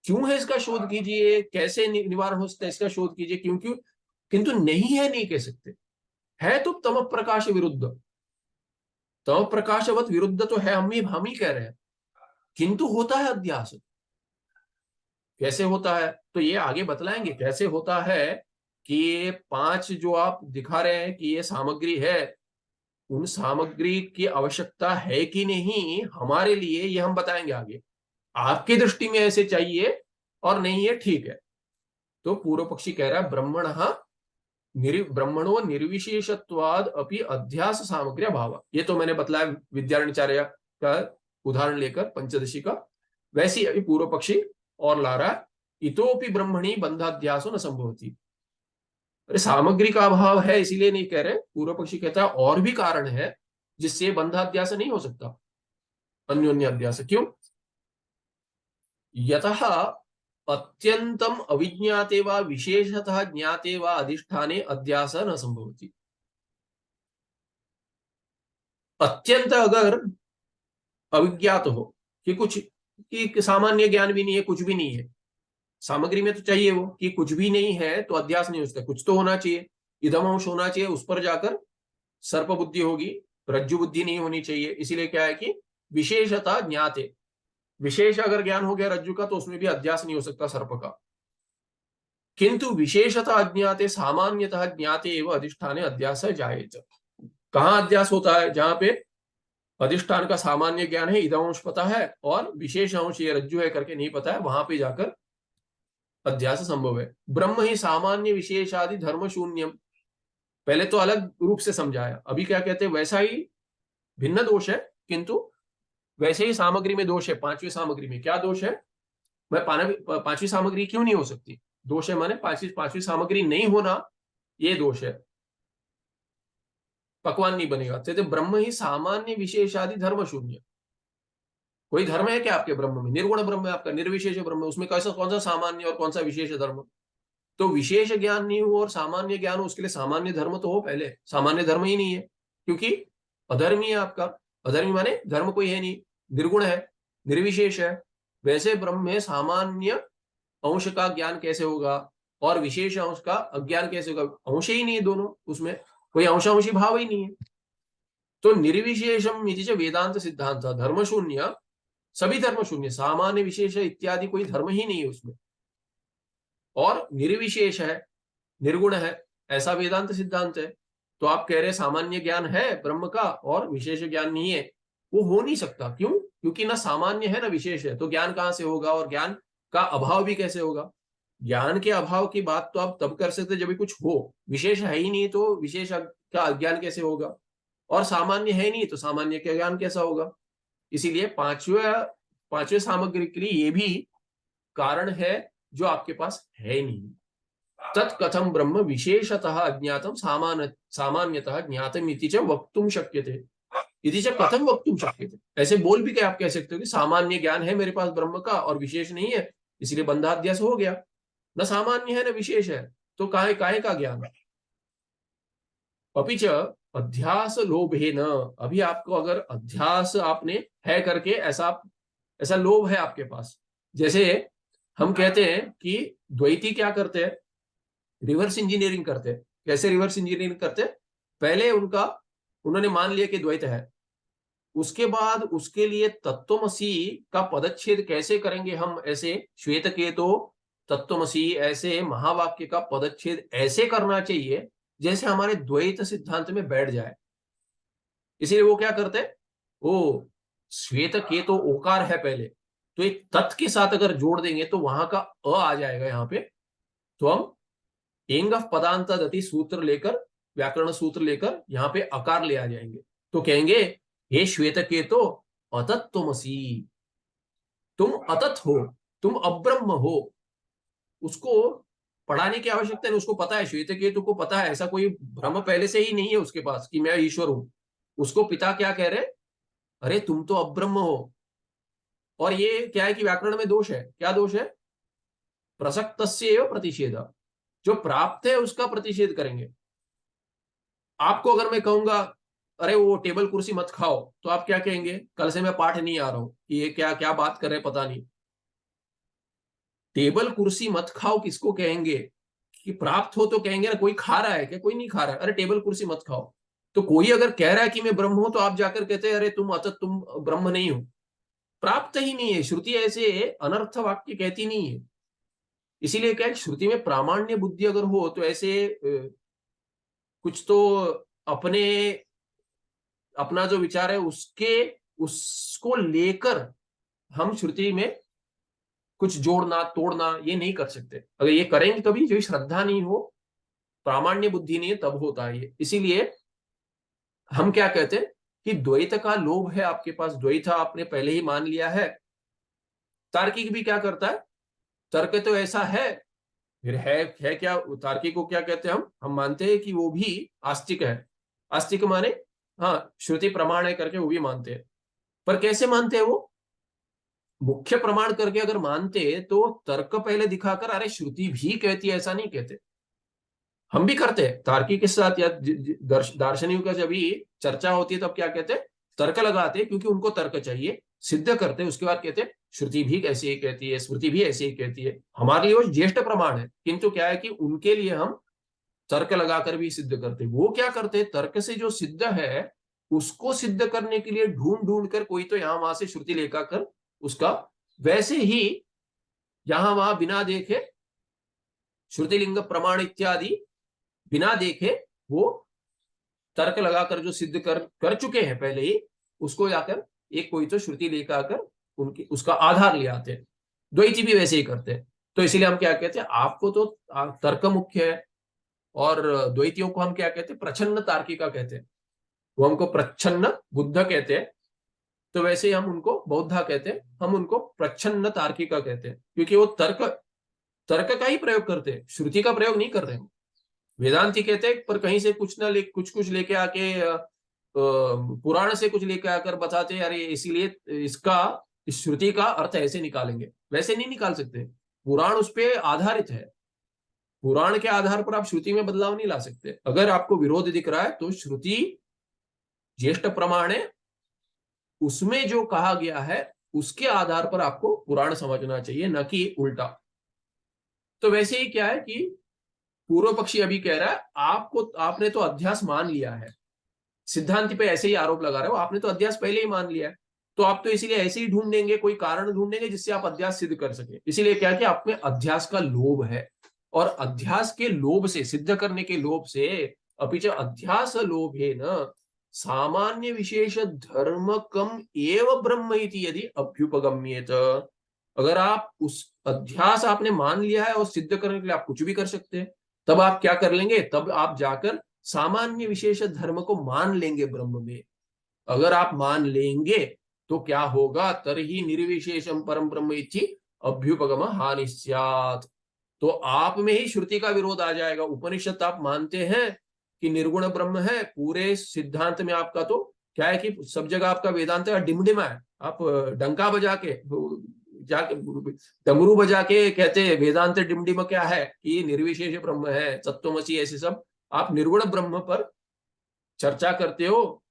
क्यों है इसका शोध कीजिए, कैसे निवारण हो सकता है इसका शोध कीजिए। क्यों क्यों, किंतु नहीं है नहीं कह सकते। है तो तम प्रकाश विरुद्ध, तम प्रकाशवत विरुद्ध तो है, हम ही कह रहे हैं। किंतु होता है अध्यास। कैसे होता है तो ये आगे बतलाएंगे कैसे होता है। कि ये 5 जो आप दिखा रहे हैं कि ये सामग्री है, उन सामग्री की आवश्यकता है कि नहीं हमारे लिए, ये हम बताएंगे आगे। आपकी दृष्टि में ऐसे चाहिए और नहीं है, ठीक है। तो पूर्व पक्षी कह रहा है ब्रह्मणो निर्विशेषत्वाद अपि अध्यास सामग्री भाव। ये तो मैंने बतलाया विद्यारण्याचार्य का उदाहरण लेकर पंचदशी का। वैसे अभी पूर्व पक्षी और ला रहा है, इतोपि ब्रह्मणी बंधाध्यासो न संभवती। अरे सामग्री का अभाव है इसीलिए नहीं कह रहे। पूर्व पक्षी कहता है और भी कारण है जिससे बंधाध्यास नहीं हो सकता, अन्योन्य अध्यास। क्यों? यतः अत्यंतम अविज्ञाते वा विशेषतः ज्ञाते वा अधिष्ठाने अध्यास न संभवती। अत्यंत अगर अविज्ञात हो कि कुछ, कि सामान्य ज्ञान भी नहीं है, कुछ भी नहीं है, सामग्री में तो चाहिए वो कि कुछ भी नहीं है तो अध्यास नहीं हो सकता, कुछ तो होना चाहिए, इदम अंश होना चाहिए, उस पर जाकर सर्प बुद्धि होगी, रज्जु बुद्धि नहीं होनी चाहिए। इसीलिए क्या है कि विशेषता ज्ञाते, विशेष अगर ज्ञान हो गया रज्जु का तो उसमें भी अध्यास नहीं हो सकता सर्प का। किंतु विशेषता अज्ञाते सामान्यतः ज्ञाते एवं अधिष्ठाने अध्यास जायेत। कहां अध्यास होता है? जहां पे अधिष्ठान का सामान्य ज्ञान है, इदम अंश पता है और विशेष अंश ये रज्जु है करके नहीं पता है, वहां पे जाकर अध्यास संभव है। ब्रह्म ही सामान्य विशेषादि धर्म शून्यम, पहले तो अलग रूप से समझाया, अभी क्या कहते हैं वैसा ही भिन्न दोष है, किंतु वैसे ही सामग्री में दोष है। 5वीं सामग्री में क्या दोष है? मैं 5वीं सामग्री क्यों नहीं हो सकती? दोष है माने 5वीं सामग्री नहीं होना, ये दोष है, पकवान नहीं बनेगा। तो ब्रह्म ही सामान्य विशेषादि धर्म शून्य। कोई धर्म है क्या आपके ब्रह्म में? निर्गुण ब्रह्म है आपका, निर्विशेष ब्रह्म है, उसमें कैसा कौन सा सामान्य और कौन सा विशेष धर्म? तो विशेष ज्ञान नहीं हो और सामान्य ज्ञान हो, उसके लिए सामान्य धर्म तो हो पहले। सामान्य धर्म ही नहीं है क्योंकि अधर्मी है आपका। अधर्मी माने धर्म कोई है नहीं, निर्गुण है, निर्विशेष है। वैसे ब्रह्म में सामान्य अंश का ज्ञान कैसे होगा और विशेष अंश का अज्ञान कैसे होगा? अंश ही नहीं है दोनों, उसमें कोई अंशांशी भाव ही नहीं है। तो निर्विशेषम इति च वेदांत सिद्धांत धर्म शून्य, सभी धर्म शून्य, सामान्य विशेष इत्यादि कोई धर्म ही नहीं है उसमें, और निर्विशेष है, निर्गुण है, ऐसा वेदांत सिद्धांत है। तो आप कह रहे सामान्य ज्ञान है ब्रह्म का और विशेष ज्ञान नहीं है, वो हो नहीं सकता। क्यों? क्योंकि ना सामान्य है ना विशेष है, तो ज्ञान कहां से होगा, और ज्ञान का अभाव भी कैसे होगा। ज्ञान के अभाव की बात तो आप तब कर सकते जब भी कुछ हो, विशेष है ही नहीं तो विशेष का अज्ञान कैसे होगा, और सामान्य है नहीं तो सामान्य का ज्ञान कैसा होगा। इसीलिए पांचवें सामग्री के लिए ये भी कारण है जो आपके पास है नहीं। तत्कथम ब्रह्म विशेषतः अज्ञातम सामान्यतः ज्ञातम इति च वक्तुम शक्यते। इति च कथम वक्तुम शक्यते, ऐसे बोल भी क्या आप कह सकते हो कि सामान्य ज्ञान है मेरे पास ब्रह्म का और विशेष नहीं है, इसलिए बंधाध्यास हो गया। न सामान्य है न विशेष है, तो काहे काहे का ज्ञान। अपिच अध्यास लोभे न, अभी आपको अगर अध्यास आपने है करके ऐसा लोभ है आपके पास। जैसे हम कहते हैं कि द्वैती क्या करते हैं, रिवर्स इंजीनियरिंग करते हैं। कैसे रिवर्स इंजीनियरिंग करते हैं, पहले उन्होंने मान लिया कि द्वैत है, उसके बाद उसके लिए तत्वमसी का पदच्छेद कैसे करेंगे हम, ऐसे श्वेत के तो तत्वमसी ऐसे महावाक्य का पदच्छेद ऐसे करना चाहिए जैसे हमारे द्वैत सिद्धांत में बैठ जाए। इसीलिए वो क्या करते हैं, वो श्वेत के तो ओकार है पहले, तो एक तत् के साथ अगर जोड़ देंगे तो वहां का अ आ जाएगा यहाँ पे, तो हम एंग पदांत दति सूत्र लेकर, व्याकरण सूत्र लेकर यहाँ पे अकार ले आ जाएंगे, तो कहेंगे हे श्वेत के तो अतत्वमसी, तुम अतत हो, तुम अब्रह्म हो। उसको पढ़ाने की आवश्यकता नहीं, उसको पता है, श्वेत केतु को पता है, ऐसा कोई भ्रम पहले से ही नहीं है उसके पास कि मैं ईश्वर हूं। उसको पिता क्या कह रहे, अरे तुम तो अब्रह्म हो। और ये क्या है कि व्याकरण में दोष है, क्या दोष है, प्रसक्तस्य प्रतिषेध, जो प्राप्त है उसका प्रतिषेध करेंगे। आपको अगर मैं कहूंगा अरे वो टेबल कुर्सी मत खाओ, तो आप क्या कहेंगे, कल से मैं पाठ नहीं आ रहा हूं, कि ये क्या क्या बात कर रहे पता नहीं। टेबल कुर्सी मत खाओ किसको कहेंगे, कि प्राप्त हो तो कहेंगे ना, कोई खा रहा है क्या, कोई नहीं खा रहा है, अरे टेबल कुर्सी मत खाओ। तो कोई अगर कह रहा है कि मैं ब्रह्म हूं, तो आप जाकर कहते हैं अरे तुम अतत, तुम ब्रह्म नहीं हो, प्राप्त ही नहीं है। श्रुति ऐसे अनर्थ वाक्य कहती नहीं है। इसीलिए क्या है, श्रुति में प्रामाण्य बुद्धि अगर हो तो ऐसे कुछ तो अपने अपना जो विचार है उसको लेकर हम श्रुति में कुछ जोड़ना तोड़ना ये नहीं कर सकते। अगर ये करेंगे कभी, जो श्रद्धा नहीं हो, प्रामाण्य बुद्धि नहीं है, तब होता है ये। इसीलिए हम क्या कहते हैं कि द्वैत का लोभ है आपके पास, द्वैत आपने पहले ही मान लिया है। तार्किक भी क्या करता है, तर्क तो ऐसा है, फिर है क्या, तार्किक को क्या कहते हैं हम मानते हैं कि वो भी आस्तिक है। आस्तिक माने हाँ श्रुति प्रमाण है करके वो भी मानते हैं, पर कैसे मानते हैं वो, मुख्य प्रमाण करके अगर मानते तो तर्क पहले दिखाकर अरे श्रुति भी कहती है, ऐसा नहीं कहते। हम भी करते हैं तार्किक के साथ या दार्शनिकों का जब भी चर्चा होती है तब क्या कहते हैं, तर्क लगाते हैं, क्योंकि उनको तर्क चाहिए, सिद्ध करते हैं, उसके बाद कहते हैं श्रुति भी ऐसे ही कहती है, स्मृति भी ऐसे ही कहती है। हमारे लिए वो ज्येष्ठ प्रमाण है, किंतु क्या है कि उनके लिए हम तर्क लगाकर भी सिद्ध करते हैं। वो क्या करते हैं, तर्क से जो सिद्ध है उसको सिद्ध करने के लिए ढूंढ ढूंढ कर कोई तो यहां वहां से श्रुति लेकर कर उसका वैसे ही यहां वहां बिना देखे श्रुतिलिंग प्रमाण इत्यादि बिना देखे वो तर्क लगाकर जो सिद्ध कर चुके हैं पहले ही, उसको जाकर एक कोई तो श्रुति लेकर आकर उनकी उसका आधार ले आते हैं। द्वैती भी वैसे ही करते हैं। तो इसीलिए हम क्या कहते हैं, आपको तो तर्क मुख्य है, और द्वैतियों को हम क्या कहते हैं, प्रच्छन्न तार्किका कहते हैं। वो हमको प्रच्छन्न बुद्ध कहते हैं, तो वैसे ही हम उनको बौद्धा कहते हैं, हम उनको प्रच्छन्न तार्किका कहते हैं, क्योंकि वो तर्क तर्क का ही प्रयोग करते हैं, श्रुति का प्रयोग नहीं कर रहे हैं। वेदांती कहते हैं पर कहीं से कुछ ना कुछ लेके आके पुराण से कुछ लेके आकर बताते हैं, अरे इसीलिए इस श्रुति का अर्थ ऐसे निकालेंगे, वैसे नहीं निकाल सकते। पुराण उस पर आधारित है, पुराण के आधार पर आप श्रुति में बदलाव नहीं ला सकते। अगर आपको विरोध दिख रहा है तो श्रुति ज्येष्ठ प्रमाण है, उसमें जो कहा गया है उसके आधार पर आपको पुराण समझना चाहिए, न कि उल्टा। तो वैसे ही क्या है कि पूर्व पक्षी अभी कह रहा है आपने तो अध्यास मान लिया है, सिद्धांति पे ऐसे ही आरोप लगा रहे हो, आपने तो अध्यास पहले ही मान लिया है, तो आप तो इसीलिए ऐसे ही ढूंढेंगे, कोई कारण ढूंढेंगे जिससे आप अध्यास सिद्ध कर सके। इसीलिए क्या कि आप में अध्यास का लोभ है, और अध्यास के लोभ से, सिद्ध करने के लोभ से, अपिच अध्यास लोभ है न सामान्य विशेष धर्मकम एव ब्रह्म इति यदि अभ्युपगम्येत, अगर आप उस अध्यास आपने मान लिया है और सिद्ध करने के लिए आप कुछ भी कर सकते हैं, तब आप क्या कर लेंगे, तब आप जाकर सामान्य विशेष धर्म को मान लेंगे ब्रह्म में। अगर आप मान लेंगे तो क्या होगा, तरही निर्विशेषम परम ब्रह्म इति अभ्युपगम हानि स्यात्। तो आप में ही श्रुति का विरोध आ जाएगा। उपनिषद आप मानते हैं कि निर्गुण ब्रह्म है, पूरे सिद्धांत में आपका तो क्या है कि सब जगह आपका वेदांत का डिमडिमा है। आप डंका बजा के जाके डमरू बजा के कहते हैं वेदांत डिमडिमा क्या है कि निर्विशेष ब्रह्म है, तत्वमसी, ऐसे सब आप निर्गुण ब्रह्म पर चर्चा करते हो,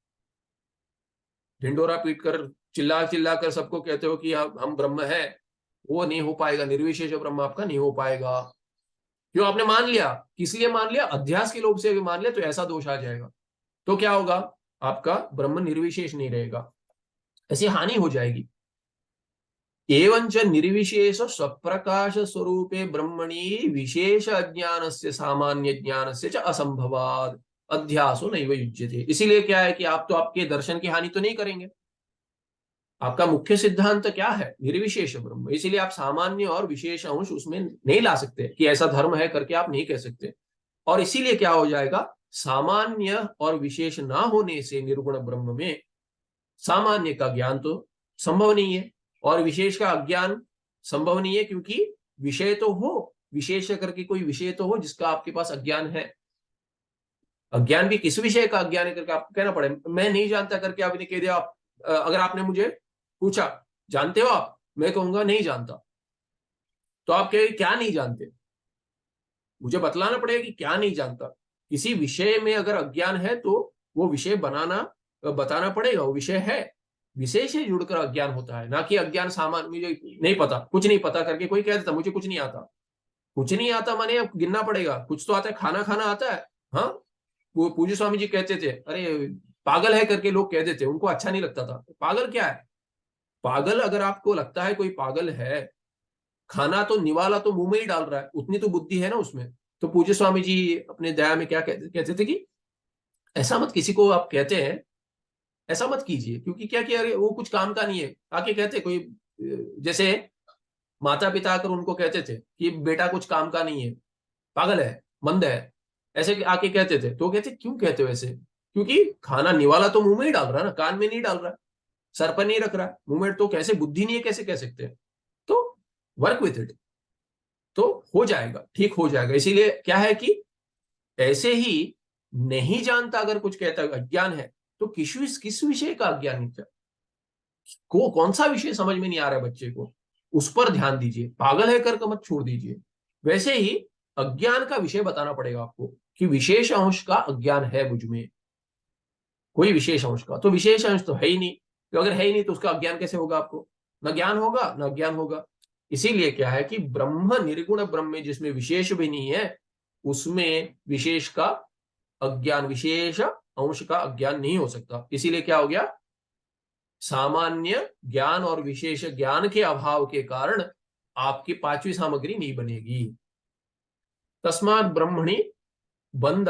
ढिंडोरा पीट कर चिल्ला चिल्ला कर सबको कहते हो कि हम ब्रह्म है। वो नहीं हो पाएगा, निर्विशेष ब्रह्म आपका नहीं हो पाएगा। क्यों, आपने मान लिया, किस लिए मान लिया, अध्यास के लोभ से भी मान लिया, तो ऐसा दोष आ जाएगा। तो क्या होगा, आपका ब्रह्म निर्विशेष नहीं रहेगा, ऐसी हानि हो जाएगी। एवंच निर्विशेष स्वप्रकाश स्वरूपे ब्रह्मणि विशेष अज्ञानस्य सामान्य ज्ञानस्य च असंभवात् अध्यासो नैव युज्यते। इसीलिए क्या है कि आप तो आपके दर्शन की हानि तो नहीं करेंगे। आपका मुख्य सिद्धांत क्या है, निर्विशेष ब्रह्म, इसीलिए आप सामान्य और विशेष अंश उसमें नहीं ला सकते कि ऐसा धर्म है करके आप नहीं कह सकते। और इसीलिए क्या हो जाएगा, सामान्य और विशेष ना होने से निर्गुण ब्रह्म में सामान्य का ज्ञान तो संभव नहीं है और विशेष का अज्ञान संभव नहीं है, क्योंकि विषय तो हो, विशेष करके कोई विषय तो हो जिसका आपके पास अज्ञान है। अज्ञान भी किस विषय का अज्ञान है करके आपको कहना पड़े। मैं नहीं जानता करके आपने कह दिया, अगर आपने मुझे पूछा जानते हो आप, मैं कहूंगा नहीं जानता, तो आप कहेंगे क्या नहीं जानते, मुझे बतलाना पड़ेगा कि क्या नहीं जानता। किसी विषय में अगर अज्ञान है तो वो विषय बताना पड़ेगा, वो विषय है, विषय से जुड़कर अज्ञान होता है, ना कि अज्ञान सामान्य मुझे नहीं पता, कुछ नहीं पता करके कोई कह देता मुझे कुछ नहीं आता। कुछ नहीं आता माने अब गिनना पड़ेगा, कुछ तो आता है, खाना खाना आता है। हाँ, वो पूज्य स्वामी जी कहते थे, अरे पागल है करके लोग कह देते, उनको अच्छा नहीं लगता था। पागल क्या है, पागल अगर आपको लगता है कोई पागल है, खाना तो निवाला तो मुंह में ही डाल रहा है, उतनी तो बुद्धि है ना उसमें। तो पूज्य स्वामी जी अपने दया में क्या कहते थे कि ऐसा मत किसी को आप कहते हैं, ऐसा मत कीजिए, क्योंकि क्या किया, वो कुछ काम का नहीं है। आके कहते कोई जैसे माता पिता आकर उनको कहते थे कि बेटा कुछ काम का नहीं है, पागल है, मंद है, ऐसे आके कहते थे, तो कहते क्यों कहते हो ऐसे, क्योंकि खाना निवाला तो मुंह में ही डाल रहा है ना, कान में नहीं डाल रहा, सर पर नहीं रख रहा, मुंह में, तो कैसे बुद्धि नहीं है, कैसे कह सकते हैं। तो वर्क विथ इट, तो हो जाएगा, ठीक हो जाएगा। इसीलिए क्या है कि ऐसे ही नहीं जानता अगर कुछ कहता है अज्ञान है, तो किस विषय का अज्ञान है, कौन सा विषय समझ में नहीं आ रहा है बच्चे को, उस पर ध्यान दीजिए, पागल है करके मत छोड़ दीजिए। वैसे ही अज्ञान का विषय बताना पड़ेगा आपको कि विशेष अंश का अज्ञान है मुझ में, कोई विशेष अंश का, तो विशेष अंश तो है ही नहीं, तो अगर है ही नहीं तो उसका अज्ञान कैसे होगा, आपको न ज्ञान होगा न अज्ञान होगा। इसीलिए क्या है कि ब्रह्म निर्गुण ब्रह्म जिसमें विशेष भी नहीं है, उसमें विशेष का अज्ञान, विशेष अंश का अज्ञान नहीं हो सकता। इसीलिए क्या हो गया, सामान्य ज्ञान और विशेष ज्ञान के अभाव के कारण आपकी पांचवी सामग्री नहीं बनेगी। तस्मात् ब्रह्मणि बंध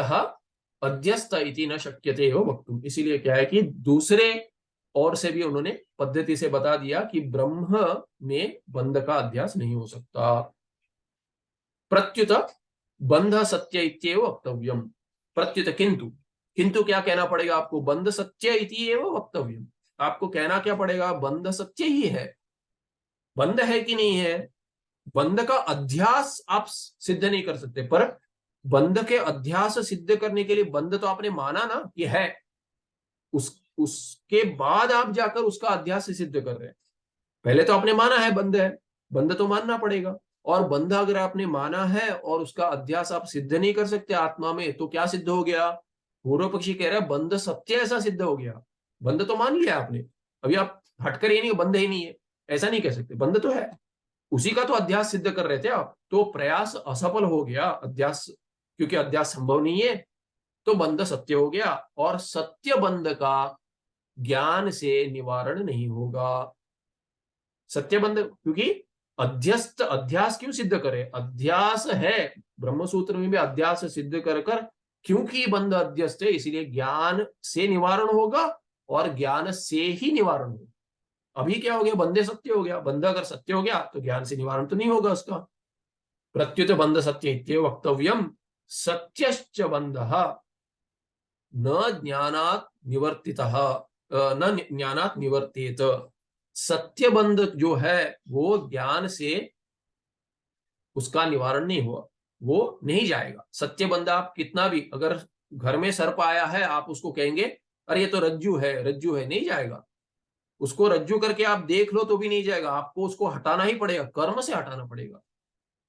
अध्यस्त इति न शक्यते हो वक्तुम। इसीलिए क्या है कि दूसरे और से भी उन्होंने पद्धति से बता दिया कि ब्रह्म में बंध का अध्यास नहीं हो सकता। प्रत्युत बंध सत्य इत्येव वक्तव्यम। प्रत्युत किंतु, किंतु क्या कहना पड़ेगा आपको, बंध सत्य इत्येव वक्तव्यम। आपको कहना क्या पड़ेगा, बंध सत्य ही है। बंध है कि नहीं है, बंध का अध्यास आप सिद्ध नहीं कर सकते, पर बंध के अध्यास सिद्ध करने के लिए बंध तो आपने माना ना कि है, उसके बाद आप जाकर उसका अध्यास सिद्ध कर रहे हैं। पहले तो आपने माना है बंध है, बंध तो मानना पड़ेगा। और बंध अगर आपने माना है और उसका अध्यास आप सिद्ध नहीं कर सकते आत्मा में, तो क्या सिद्ध हो गया, पूर्व पक्षी कह रहा है बंध सत्य ऐसा सिद्ध हो गया। बंध तो मान लिया आपने, अभी आप हटकर ये नहीं बंध ही नहीं है, ऐसा नहीं कह सकते, बंध तो है, उसी का तो अध्यास सिद्ध कर रहे थे आप, तो प्रयास असफल हो गया अध्यास, क्योंकि अध्यास संभव नहीं है, तो बंध सत्य हो गया। और सत्य बंध का ज्ञान से निवारण नहीं होगा। सत्य बंध, क्योंकि अध्यास क्यों सिद्ध करे, अध्यास है, ब्रह्मसूत्र में भी अध्यास सिद्ध कर क्योंकि बंध अध्यस्त है इसलिए ज्ञान से निवारण होगा और ज्ञान से ही निवारण होगा। अभी क्या हो गया, बंधे सत्य हो गया, बंध अगर सत्य हो गया तो ज्ञान से निवारण तो नहीं होगा उसका। प्रत्युत बंध सत्य इत्येव वक्तव्यम, सत्यश्च बंधः न ज्ञानात् निवर्तितः, न ज्ञानात् निवर्तित। सत्य बंध जो है वो ज्ञान से उसका निवारण नहीं हुआ, वो नहीं जाएगा। सत्य बंध आप कितना भी, अगर घर में सर्प आया है आप उसको कहेंगे अरे ये तो रज्जू है, रज्जू है, नहीं जाएगा। उसको रज्जू करके आप देख लो तो भी नहीं जाएगा, आपको उसको हटाना ही पड़ेगा, कर्म से हटाना पड़ेगा।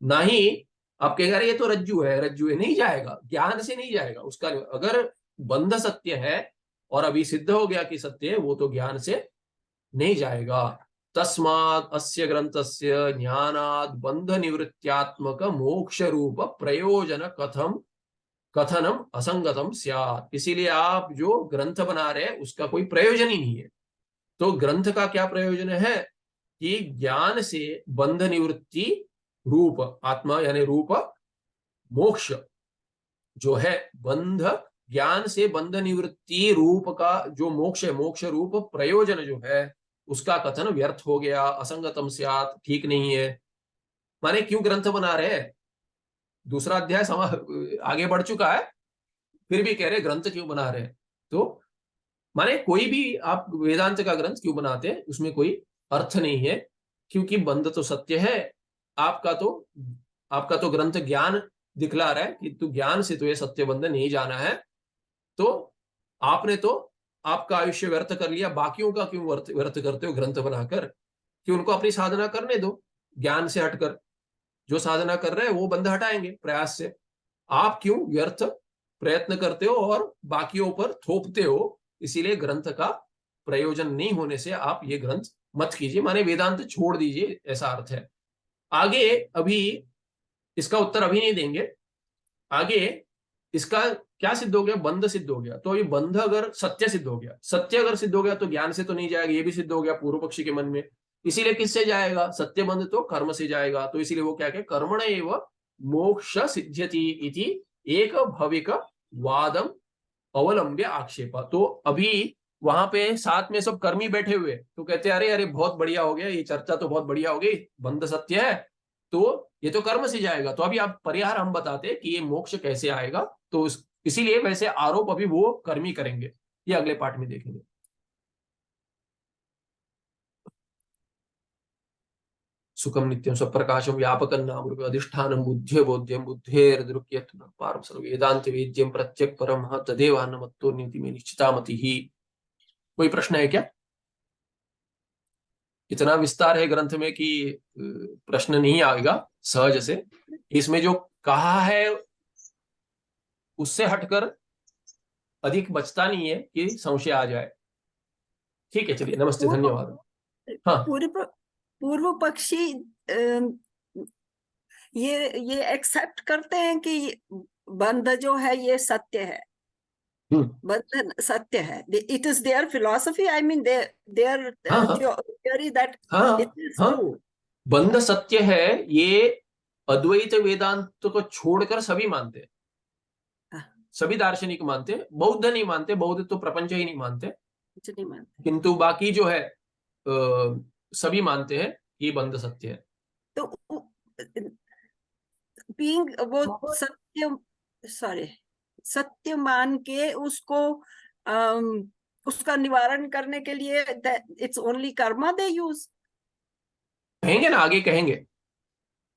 ना ही आप कहेंगे अरे ये तो रज्जू है, रज्जू है, नहीं जाएगा, ज्ञान से नहीं जाएगा उसका। अगर बंध सत्य है और अभी सिद्ध हो गया कि सत्य है, वो तो ज्ञान से नहीं जाएगा। तस्मात् अस्य ग्रंथस्य ज्ञानात् बंध निवृत्त्यात्मक मोक्ष रूप प्रयोजन कथनम असंगतम स्यात्। इसीलिए आप जो ग्रंथ बना रहे हैं उसका कोई प्रयोजन ही नहीं है। तो ग्रंथ का क्या प्रयोजन है कि ज्ञान से बंध निवृत्ति रूप आत्मा यानी रूप मोक्ष जो है, बंध ज्ञान से बंध निवृत्ति रूप का जो मोक्ष है, मोक्ष रूप प्रयोजन जो है उसका कथन व्यर्थ हो गया, असंगतम स्यात्, ठीक नहीं है। माने क्यों ग्रंथ बना रहे हैं, दूसरा अध्याय आगे बढ़ चुका है, फिर भी कह रहे ग्रंथ क्यों बना रहे हैं। तो माने कोई भी आप वेदांत का ग्रंथ क्यों बनाते हैं उसमें कोई अर्थ नहीं है, क्योंकि बंध तो सत्य है। आपका तो आपका तो ग्रंथ ज्ञान दिखला रहा है कि तू ज्ञान से तो ये सत्य बंध नहीं जाना है, तो आपने तो आपका आयुष्य व्यर्थ कर लिया, बाकियों का क्यों व्यर्थ करते हो ग्रंथ बनाकर, कि उनको अपनी साधना करने दो ज्ञान से हटकर। जो साधना कर रहे हैं वो बंध हटाएंगे प्रयास से, आप क्यों व्यर्थ प्रयत्न करते हो और बाकियों पर थोपते हो। इसीलिए ग्रंथ का प्रयोजन नहीं होने से आप ये ग्रंथ मत कीजिए, माने वेदांत छोड़ दीजिए, ऐसा अर्थ है। आगे अभी इसका उत्तर अभी नहीं देंगे, आगे इसका क्या सिद्ध हो गया, बंध सिद्ध हो गया। तो ये बंध अगर सत्य सिद्ध हो गया, सत्य अगर सिद्ध हो गया तो ज्ञान से तो नहीं जाएगा, ये भी सिद्ध हो गया पूर्व पक्षी के मन में। इसीलिए किससे जाएगा, सत्य बंध तो कर्म से जाएगा। तो इसीलिए वो क्या कहे, कर्मण एव मोक्ष सिद्ध्यति इति एक भविक वादम अवलंब्य आक्षेप। तो अभी वहां पे साथ में सब कर्मी बैठे हुए तो कहते हैं अरे अरे बहुत बढ़िया हो गया, ये चर्चा तो बहुत बढ़िया हो गई, बंध सत्य है तो ये तो कर्म से जाएगा। तो अभी आप परिहार हम बताते कि ये मोक्ष कैसे आएगा, तो इसीलिए वैसे आरोप अभी वो कर्मी करेंगे, ये अगले पार्ट में देखेंगे। सुखम नित्यम स्वप्रकाशम व्यापकं नाम अधिष्ठानं बुद्धे बोध्यम बुद्धेर्दृक्यत्व पारम सर्व वेदांत वेद्यम प्रत्यक परम तदेवान्नमत्तो नीति में निश्चितामति ही। कोई प्रश्न है क्या? इतना विस्तार है ग्रंथ में कि प्रश्न नहीं आएगा सहज से। इसमें जो कहा है उससे हटकर अधिक बचता नहीं है कि संशय आ जाए। ठीक है, चलिए, नमस्ते, धन्यवाद। हाँ, पूर्व पक्षी ये एक्सेप्ट करते हैं कि बंध जो है ये सत्य है, बंधन सत्य है। It is their philosophy, I mean their theory that it is true. बंध सत्य है ये अद्वैत वेदांत को छोड़कर सभी मानते हैं, सभी दार्शनिक मानते हैं। बौद्ध नहीं मानते, बौद्ध तो प्रपंच ही नहीं मानते, कुछ नहीं मानते, किंतु बाकी जो है सभी मानते हैं कि बंध सत्य है। तो बीइंग वो सत्य मान के उसको उसका निवारण करने के लिए it's only Karma they use. कहेंगे ना, आगे कहेंगे।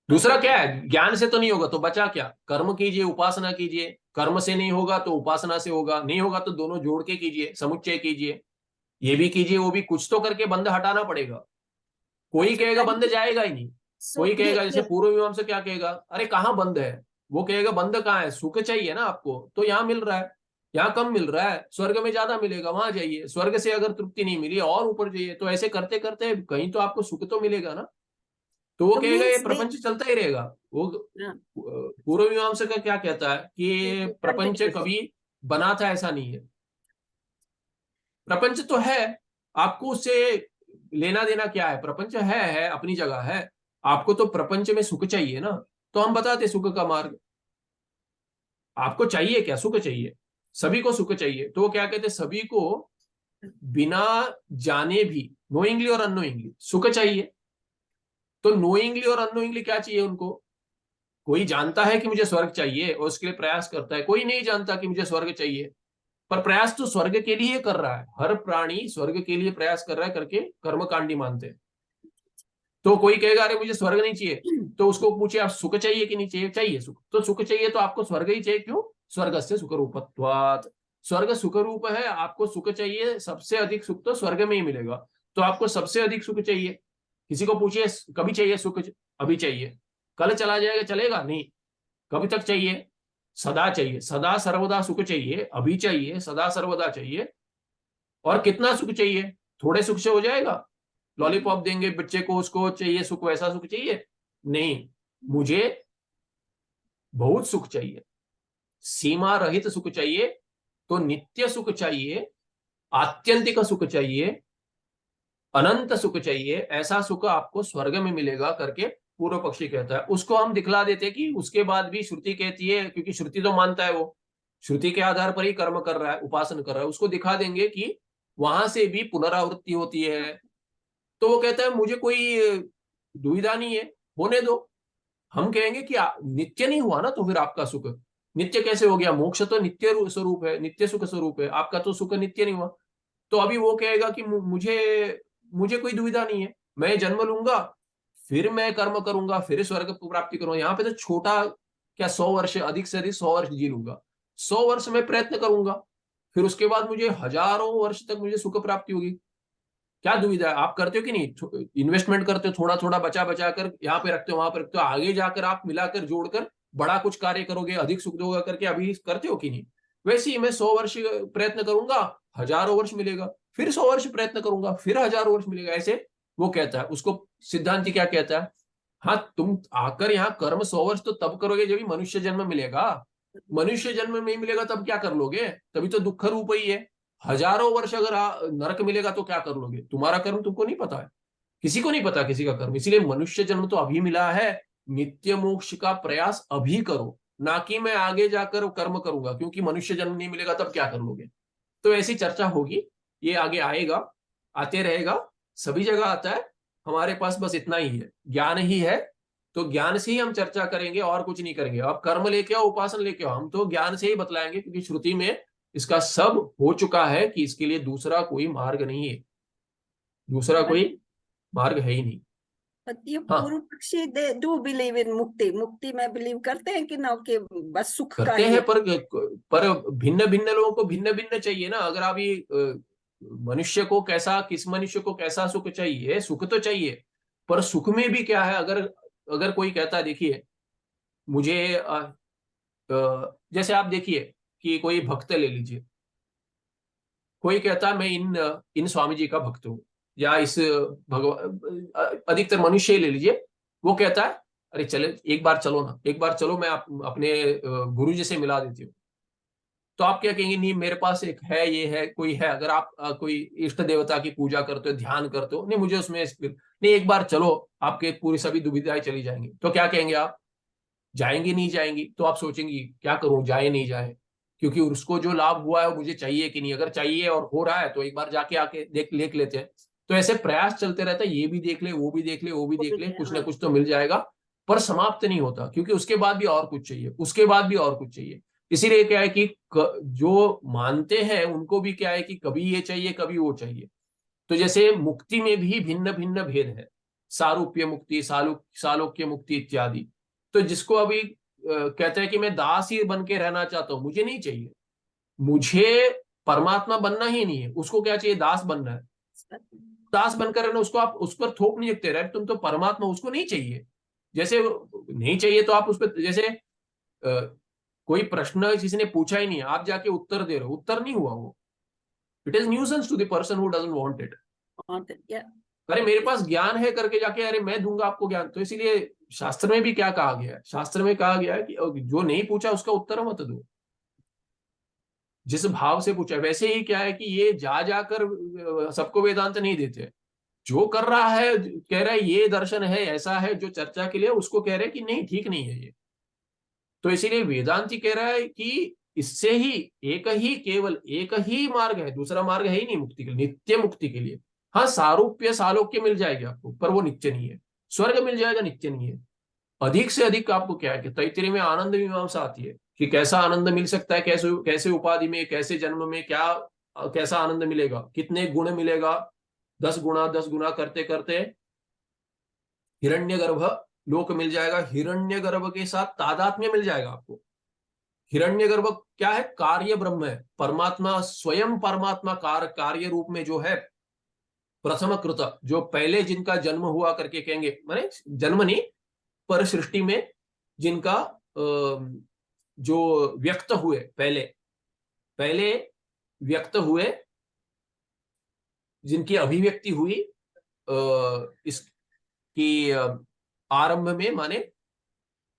दूसरा क्या है, ज्ञान से तो नहीं होगा तो बचा क्या, कर्म कीजिए, उपासना कीजिए। कर्म से नहीं होगा तो उपासना से होगा, नहीं होगा तो दोनों जोड़ के कीजिए, समुच्चय कीजिए, ये भी कीजिए वो भी, कुछ तो करके बंध हटाना पड़ेगा। कोई कहेगा बंध जाएगा ही नहीं, कोई कहेगा जैसे पूर्व मीमांसा क्या कहेगा, अरे कहाँ बंध है, वो कहेगा बंध कहाँ है, सुख चाहिए ना आपको तो यहाँ मिल रहा है, यहाँ कम मिल रहा है, स्वर्ग में ज्यादा मिलेगा वहां जाइए, स्वर्ग से अगर तृप्ति नहीं मिली और ऊपर जाइए। तो ऐसे करते करते कहीं तो आपको सुख तो मिलेगा ना। तो वो कहेगा ये प्रपंच चलता ही रहेगा। वो पूर्व मीमांसा का क्या कहता है कि प्रपंच कभी बना था, ऐसा नहीं है। प्रपंच तो है, आपको उससे लेना देना क्या है, प्रपंच है अपनी जगह है। आपको तो प्रपंच में सुख चाहिए ना, तो हम बताते सुख का मार्ग। आपको चाहिए क्या? सुख चाहिए, सभी को सुख चाहिए। तो वो क्या कहते हैं, सभी को बिना जाने भी, नोइंगली और अननोइंगली सुख चाहिए। तो नोइंगली और अननोइंगली क्या चाहिए उनको? कोई जानता है कि मुझे स्वर्ग चाहिए और उसके लिए प्रयास करता है, कोई नहीं जानता कि मुझे स्वर्ग चाहिए, पर प्रयास तो स्वर्ग के लिए कर रहा है। हर प्राणी स्वर्ग के लिए प्रयास कर रहा है करके कर्मकांडी मानते हैं। तो कोई कहेगा अरे मुझे स्वर्ग नहीं चाहिए, तो उसको पूछे आप सुख चाहिए कि नहीं चाहिए? चाहिए सुख। तो सुख चाहिए तो आपको स्वर्ग ही चाहिए, क्यों? स्वर्ग से सुख रूपत्वात्, स्वर्ग सुख रूप है, आपको सुख चाहिए, सबसे अधिक सुख तो स्वर्ग में ही मिलेगा। तो आपको सबसे अधिक सुख चाहिए। किसी को पूछिए कभी चाहिए सुख? अभी चाहिए। कल चला जाएगा, चलेगा नहीं। कब तक चाहिए? सदा चाहिए, सदा सर्वदा सुख चाहिए, अभी चाहिए, सदा सर्वदा चाहिए। और कितना सुख चाहिए? थोड़े सुख से हो जाएगा? लॉलीपॉप देंगे बच्चे को, उसको चाहिए सुख, वैसा सुख चाहिए? नहीं, मुझे बहुत सुख चाहिए, सीमा रहित सुख चाहिए। तो नित्य सुख चाहिए, आत्यंतिक सुख चाहिए, अनंत सुख चाहिए। ऐसा सुख आपको स्वर्ग में मिलेगा करके पूर्व पक्षी कहता है। उसको हम दिखला देते कि उसके बाद भी श्रुति कहती है, क्योंकि श्रुति तो मानता है, वो श्रुति के आधार पर ही कर्म कर रहा है, उपासन कर रहा है, उसको दिखा देंगे कि वहां से भी पुनरावृत्ति होती है। तो वो कहता है मुझे कोई दुविधा नहीं है, होने दो। हम कहेंगे कि नित्य नहीं हुआ ना, तो फिर आपका सुख नित्य कैसे हो गया? मोक्ष तो नित्य स्वरूप है, नित्य सुख स्वरूप है, आपका तो सुख नित्य नहीं हुआ। तो अभी वो कहेगा कि मुझे मुझे कोई दुविधा नहीं है, मैं जन्म लूंगा, फिर मैं कर्म करूंगा, फिर स्वर्ग प्राप्ति करूंगा। यहाँ पे तो छोटा क्या, 100 वर्ष, अधिक से अधिक 100 वर्ष जी लूंगा, 100 वर्ष में प्रयत्न करूंगा, फिर उसके बाद मुझे हजारों वर्ष तक मुझे सुख प्राप्ति होगी। क्या दुविधा है? आप करते हो कि नहीं? इन्वेस्टमेंट करते हो, थोड़ा थोड़ा बचा बचा कर यहाँ पे रखते हो, वहां पे रखते हो, आगे जाकर आप मिलाकर जोड़कर बड़ा कुछ कार्य करोगे, अधिक सुख होगा करके अभी करते हो कि नहीं? वैसे ही मैं 100 वर्ष प्रयत्न करूंगा, हजारों वर्ष मिलेगा, फिर 100 वर्ष प्रयत्न करूंगा, फिर हजारों वर्ष मिलेगा, ऐसे वो कहता है। उसको सिद्धांति क्या कहता है? हाँ, तुम आकर यहाँ कर्म 100 वर्ष तो तब करोगे जब भी मनुष्य जन्म मिलेगा। मनुष्य जन्म नहीं मिलेगा तब क्या कर लोगे? तभी तो दुख रूप ही है। हजारों वर्ष अगर नरक मिलेगा तो क्या कर लोगे? तुम्हारा कर्म तुमको नहीं पता है, किसी को नहीं पता किसी का कर्म। इसीलिए मनुष्य जन्म तो अभी मिला है, नित्य मोक्ष का प्रयास अभी करो, ना कि मैं आगे जाकर कर्म करूंगा, क्योंकि मनुष्य जन्म नहीं मिलेगा तब क्या कर लोगे। तो ऐसी चर्चा होगी, ये आगे आएगा, आते रहेगा, सभी जगह आता है। हमारे पास बस इतना ही है, ज्ञान ही है। तो ज्ञान से ही हम चर्चा करेंगे और कुछ नहीं करेंगे। अब कर्म लेके आओ, उपासन लेके आओ, हम तो ज्ञान से ही बतलाएंगे, क्योंकि श्रुति में इसका सब हो चुका है कि इसके लिए दूसरा कोई मार्ग नहीं है, दूसरा कोई मार्ग है ही नहीं। But ये हाँ, पूर्व पक्षी दे डू बिलीव इन मुक्ति, मुक्ति में बिलीव करते हैं कि ना, कि बस सुख का करते ही हैं, पर भिन्न भिन्न लोगों को भिन्न भिन्न चाहिए ना। अगर आप ये मनुष्य को कैसा, किस मनुष्य को कैसा सुख चाहिए? सुख तो चाहिए, पर सुख में भी क्या है? अगर अगर कोई कहता है, देखिए मुझे जैसे आप देखिए कि कोई भक्त ले लीजिए, कोई कहता है मैं इन इन स्वामी जी का भक्त हूँ, या इस भगवान, अधिकतर मनुष्य ही ले लीजिए, वो कहता है अरे चले एक बार चलो ना, एक बार चलो, मैं अपने गुरु जी से मिला देती हूँ। तो आप क्या कहेंगे? नहीं, मेरे पास एक है, ये है, कोई है। अगर आप कोई इष्ट देवता की पूजा करते हो, ध्यान करते हो, नहीं मुझे उसमें नहीं, एक बार चलो, आपके पूरी सभी दुविधाएं चली जाएंगी। तो क्या कहेंगे आप? जाएंगी नहीं जाएंगी? तो आप सोचेंगी क्या करूं, जाए नहीं जाए, क्योंकि उसको जो लाभ हुआ है मुझे चाहिए कि नहीं? अगर चाहिए और हो रहा है तो एक बार जाके आके देख लेते हैं। तो ऐसे प्रयास चलते रहता है, ये भी देख ले, वो भी देख ले, वो भी देख ले, कुछ ना हाँ। कुछ तो मिल जाएगा। पर समाप्त नहीं होता, क्योंकि उसके बाद भी और कुछ चाहिए, उसके बाद भी और कुछ चाहिए। इसीलिए क्या है कि जो मानते हैं उनको भी क्या है कि कभी ये चाहिए, कभी वो चाहिए। तो जैसे मुक्ति में भी भिन्न भिन्न भेद है, सारूप्य मुक्ति, सालोक्य मुक्ति इत्यादि। तो जिसको अभी कहते हैं कि मैं दास ही बन के रहना चाहता हूं, मुझे नहीं चाहिए, मुझे परमात्मा बनना ही नहीं है, उसको क्या चाहिए? दास बनना है। दास बनकर रहना, उसको आप उस पर थोप नहीं सकते, तुम तो परमात्मा, उसको नहीं चाहिए। जैसे नहीं चाहिए तो आप उस पर, जैसे कोई प्रश्न किसी ने पूछा ही नहीं, आप जाके उत्तर दे रहे हो, उत्तर नहीं हुआ वो, it is nuisance to the person who doesn't want it. Yeah. अरे मेरे पास ज्ञान है करके जाके अरे मैं दूंगा आपको ज्ञान। तो इसीलिए शास्त्र में भी क्या कहा गया है? शास्त्र में कहा गया है कि जो नहीं पूछा उसका उत्तर मत दो, जिस भाव से पूछा। वैसे ही क्या है कि ये जा जाकर सबको वेदांत नहीं देते। जो कर रहा है, कह रहा है ये दर्शन है, ऐसा है, जो चर्चा के लिए, उसको कह रहे हैं कि नहीं, ठीक नहीं है ये। तो इसीलिए वेदांति कह रहा है कि इससे ही केवल एक ही मार्ग है, दूसरा मार्ग है ही नहीं मुक्ति के लिए, नित्य मुक्ति के लिए। हाँ, सारूप्य सालोक्य मिल जाएगी आपको, पर वो नित्य नहीं है। स्वर्ग मिल जाएगा, नित्य नहीं है। अधिक से अधिक आपको क्या है कि तैत्तिरीय में आनंद मीमांसा आती है कि कैसा आनंद मिल सकता है, कैसे कैसे उपाधि में, कैसे जन्म में, क्या कैसा आनंद मिलेगा, कितने गुण मिलेगा, 10 गुना करते करते हिरण्यगर्भ लोक मिल जाएगा। हिरण्यगर्भ के साथ तादात्म्य मिल जाएगा आपको। हिरण्यगर्भ क्या है? कार्य ब्रह्म है, परमात्मा स्वयं, परमात्मा कार्य रूप में जो है प्रथम कृत, जो पहले जिनका जन्म हुआ करके कहेंगे, माने जन्म नहीं पर सृष्टि में जिनका जो व्यक्त हुए, पहले पहले व्यक्त हुए, जिनकी अभिव्यक्ति हुई इसकी आरंभ में, माने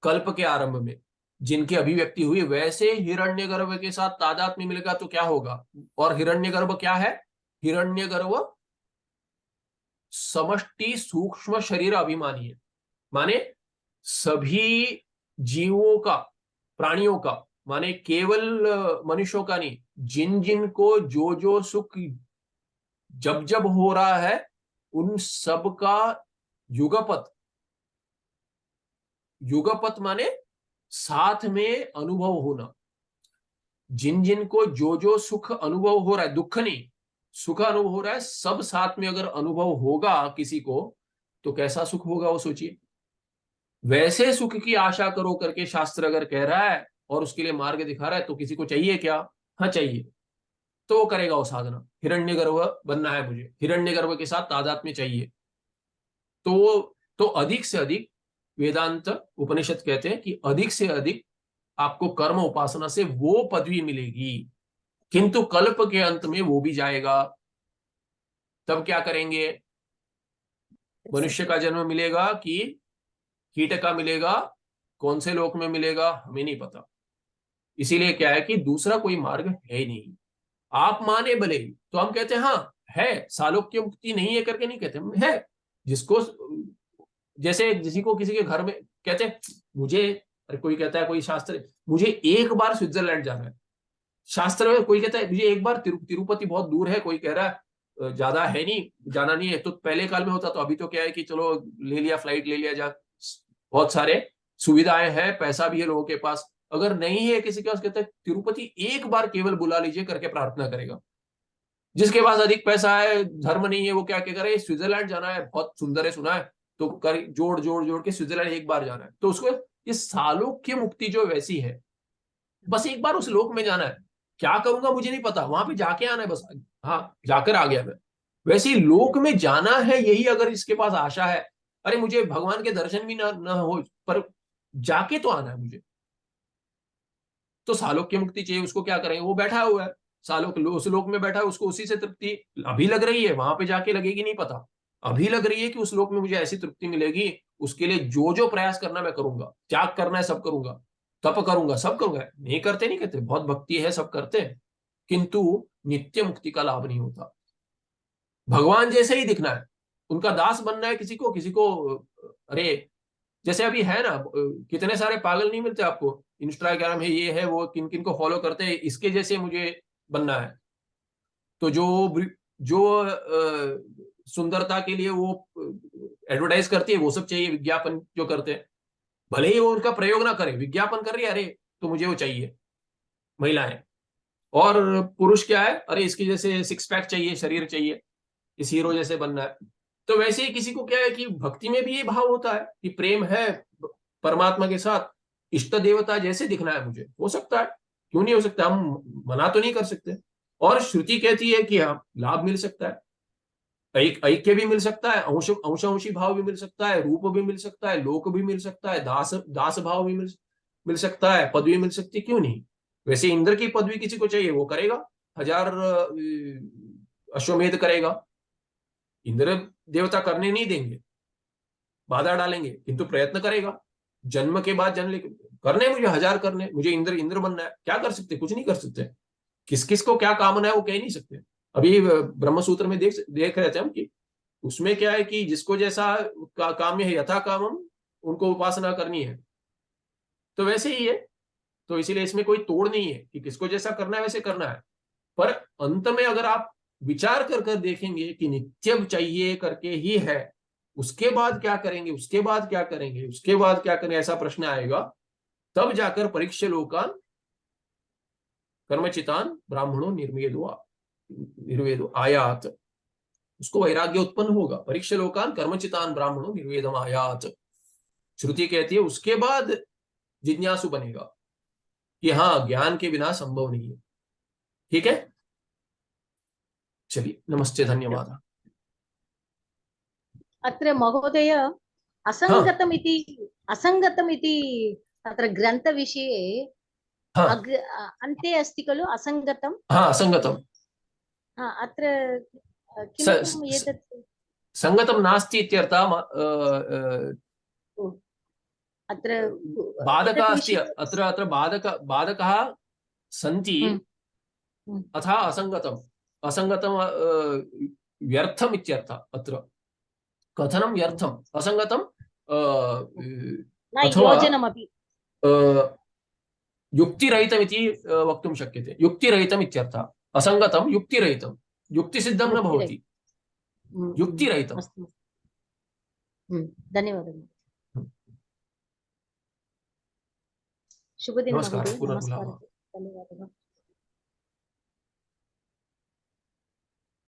कल्प के आरंभ में जिनकी अभिव्यक्ति हुई, वैसे हिरण्यगर्भ के साथ तादात्म्य मिलेगा तो क्या होगा? और हिरण्यगर्भ क्या है? हिरण्यगर्भ समष्टि सूक्ष्म शरीर अभिमानी है, माने सभी जीवों का, प्राणियों का, माने केवल मनुष्यों का नहीं, जिन जिन को जो जो सुख जब जब हो रहा है, उन सब का युगपत, युगपत माने साथ में अनुभव होना। जिन जिन को जो जो सुख अनुभव हो रहा है, दुख नहीं, सुख अनुभव हो रहा है, सब साथ में अगर अनुभव होगा किसी को, तो कैसा सुख होगा वो सोचिए। वैसे सुख की आशा करो करके शास्त्र अगर कह रहा है और उसके लिए मार्ग दिखा रहा है, तो किसी को चाहिए क्या? हाँ चाहिए, तो वो करेगा वो साधना। हिरण्यगर्भ बनना है मुझे, हिरण्यगर्भ के साथ तादात्म्य चाहिए, तो अधिक से अधिक, वेदांत उपनिषद कहते हैं कि अधिक से अधिक आपको कर्म उपासना से वो पदवी मिलेगी, किंतु कल्प के अंत में वो भी जाएगा। तब क्या करेंगे? मनुष्य का जन्म मिलेगा कि कीट का मिलेगा, कौन से लोक में मिलेगा हमें नहीं पता। इसीलिए क्या है कि दूसरा कोई मार्ग है ही नहीं। आप माने भले ही, तो हम कहते हैं हाँ है, सालोक्य मुक्ति नहीं है करके नहीं कहते, है। जिसको, जैसे किसी को किसी के घर में कहते हैं मुझे, अरे कोई कहता है, कोई शास्त्र, मुझे एक बार स्विट्जरलैंड जाना है, शास्त्र में कोई कहता है मुझे एक बार तिरुपति बहुत दूर है, कोई कह रहा है ज्यादा है नहीं, जाना नहीं है। तो पहले काल में होता, तो अभी तो क्या है कि चलो ले लिया, फ्लाइट ले लिया, जा बहुत सारे सुविधाएं हैं, पैसा भी है लोगों के पास। अगर नहीं है किसी के पास, कहते हैं तिरुपति एक बार केवल बुला लीजिए करके प्रार्थना करेगा। जिसके पास अधिक पैसा है, धर्म नहीं है, वो क्या क्या करे, स्विट्जरलैंड जाना है, बहुत सुंदर है सुना है, तो कर जोड़ जोड़ जोड़ के स्विट्जरलैंड एक बार जाना है, तो उसको ये सालोक्य मुक्ति जो वैसी है, बस एक बार उस लोक में जाना है, क्या करूंगा मुझे नहीं पता, वहां पे जाके आना है बस, हाँ जाकर आ गया मैं। वैसे ही लोक में जाना है, यही अगर इसके पास आशा है, अरे मुझे भगवान के दर्शन भी ना हो, पर जाके तो आना है मुझे, तो सालोक्य मुक्ति चाहिए। उसको क्या करेंगे? वो बैठा हुआ है सालोक, उस लोक में बैठा है, उसको उसी से तृप्ति अभी लग रही है, वहां पे जाके लगेगी नहीं पता। अभी लग रही है कि उस लोक में मुझे ऐसी तृप्ति मिलेगी, उसके लिए जो जो प्रयास करना मैं करूंगा, त्याग करना है सब करूंगा, तप करूंगा सब करूंगा। नहीं करते नहीं कहते, बहुत भक्ति है सब करते हैं, किंतु नित्य मुक्ति का लाभ नहीं होता। भगवान जैसे ही दिखना है, उनका दास बनना है किसी को, किसी को, अरे जैसे अभी है ना, कितने सारे पागल नहीं मिलते आपको, इंस्टाग्राम है, ये है वो, किन किन को फॉलो करते हैं, इसके जैसे मुझे बनना है। तो जो जो सुंदरता के लिए वो एडवर्टाइज करती है, वो सब चाहिए, विज्ञापन जो करते हैं, भले ही वो उनका प्रयोग ना करे, विज्ञापन कर रही है, अरे तो मुझे वो चाहिए, महिलाएं। और पुरुष क्या है, अरे इसकी जैसे सिक्स पैक चाहिए, शरीर चाहिए, इस हीरो जैसे बनना है। तो वैसे ही किसी को क्या है कि भक्ति में भी ये भाव होता है कि प्रेम है परमात्मा के साथ, इष्ट देवता जैसे दिखना है मुझे, हो सकता है, क्यों नहीं हो सकता, हम मना तो नहीं कर सकते। और श्रुति कहती है कि हाँ लाभ मिल सकता है, ऐक्य भी मिल सकता है, अंशी भाव भी मिल सकता है, रूप भी मिल सकता है, लोक भी मिल सकता है, दास दास भाव भी मिल सकता है, पदवी मिल सकती है, क्यों नहीं। वैसे इंद्र की पदवी किसी को चाहिए, वो करेगा, 1000 अश्वमेध करेगा। इंद्र देवता करने नहीं देंगे, बाधा डालेंगे, किंतु प्रयत्न करेगा, जन्म के बाद जन्म करने, मुझे 1000 करने, मुझे इंद्र इंद्र बनना है, क्या कर सकते, कुछ नहीं कर सकते। किस किस को क्या कामना है वो कह नहीं सकते। अभी ब्रह्म सूत्र में देख रहे थे हम कि उसमें क्या है कि जिसको जैसा काम्य है, यथा कामम, उनको उपासना करनी है। तो वैसे ही है तो इसीलिए इसमें कोई तोड़ नहीं है कि किसको जैसा करना है वैसे करना है। पर अंत में अगर आप विचार कर कर देखेंगे कि नित्यम चाहिए करके ही है, उसके बाद क्या करेंगे, उसके बाद क्या करेंगे, उसके बाद क्या करेंगे, ऐसा प्रश्न आएगा, तब जाकर परीक्ष लोकान कर्मचितान ब्राह्मणों निर्वेदो आयात, उसको वैराग्य उत्पन्न होगा। परीक्ष लोकान कर्मचितान ब्राह्मणों निर्वेदम आयात, श्रुति कहती है उसके बाद जिज्ञासु बनेगा कि हाँ ज्ञान के बिना संभव नहीं है। ठीक है, चलिए, नमस्ते, धन्यवाद। अत्र महोदय हाँ असङ्गतमिति असङ्गतमिति तत्र ग्रन्थविषये हाँ अन्ते अस्ति खलु असङ्गतं। हाँ, असंगतम। अत्र किमर्थम् एतत् संगतम नास्ति इत्यर्थः। अत्र बाधकः एतत् अस्ति, विषये अत्र बाधकः सन्ति, अथा असंगतम, असंगतम व्यर्थम इत्यर्थः। अत्र कथनं व्यर्थम, असंगतम न अथवा योजनमपि युक्तिरहितमिति वक्तुं शक्यते। युक्तिरहितम् इत्यर्थः। असंगतं युक्तिरहितं, युक्तिसिद्धं न भवति, युक्तिरहितम्। अस्तु, धन्यवादः। शुभदिनं नमस्कारः, महोदय, पुनर्मिलामः। नमस्कारः, धन्यवादः।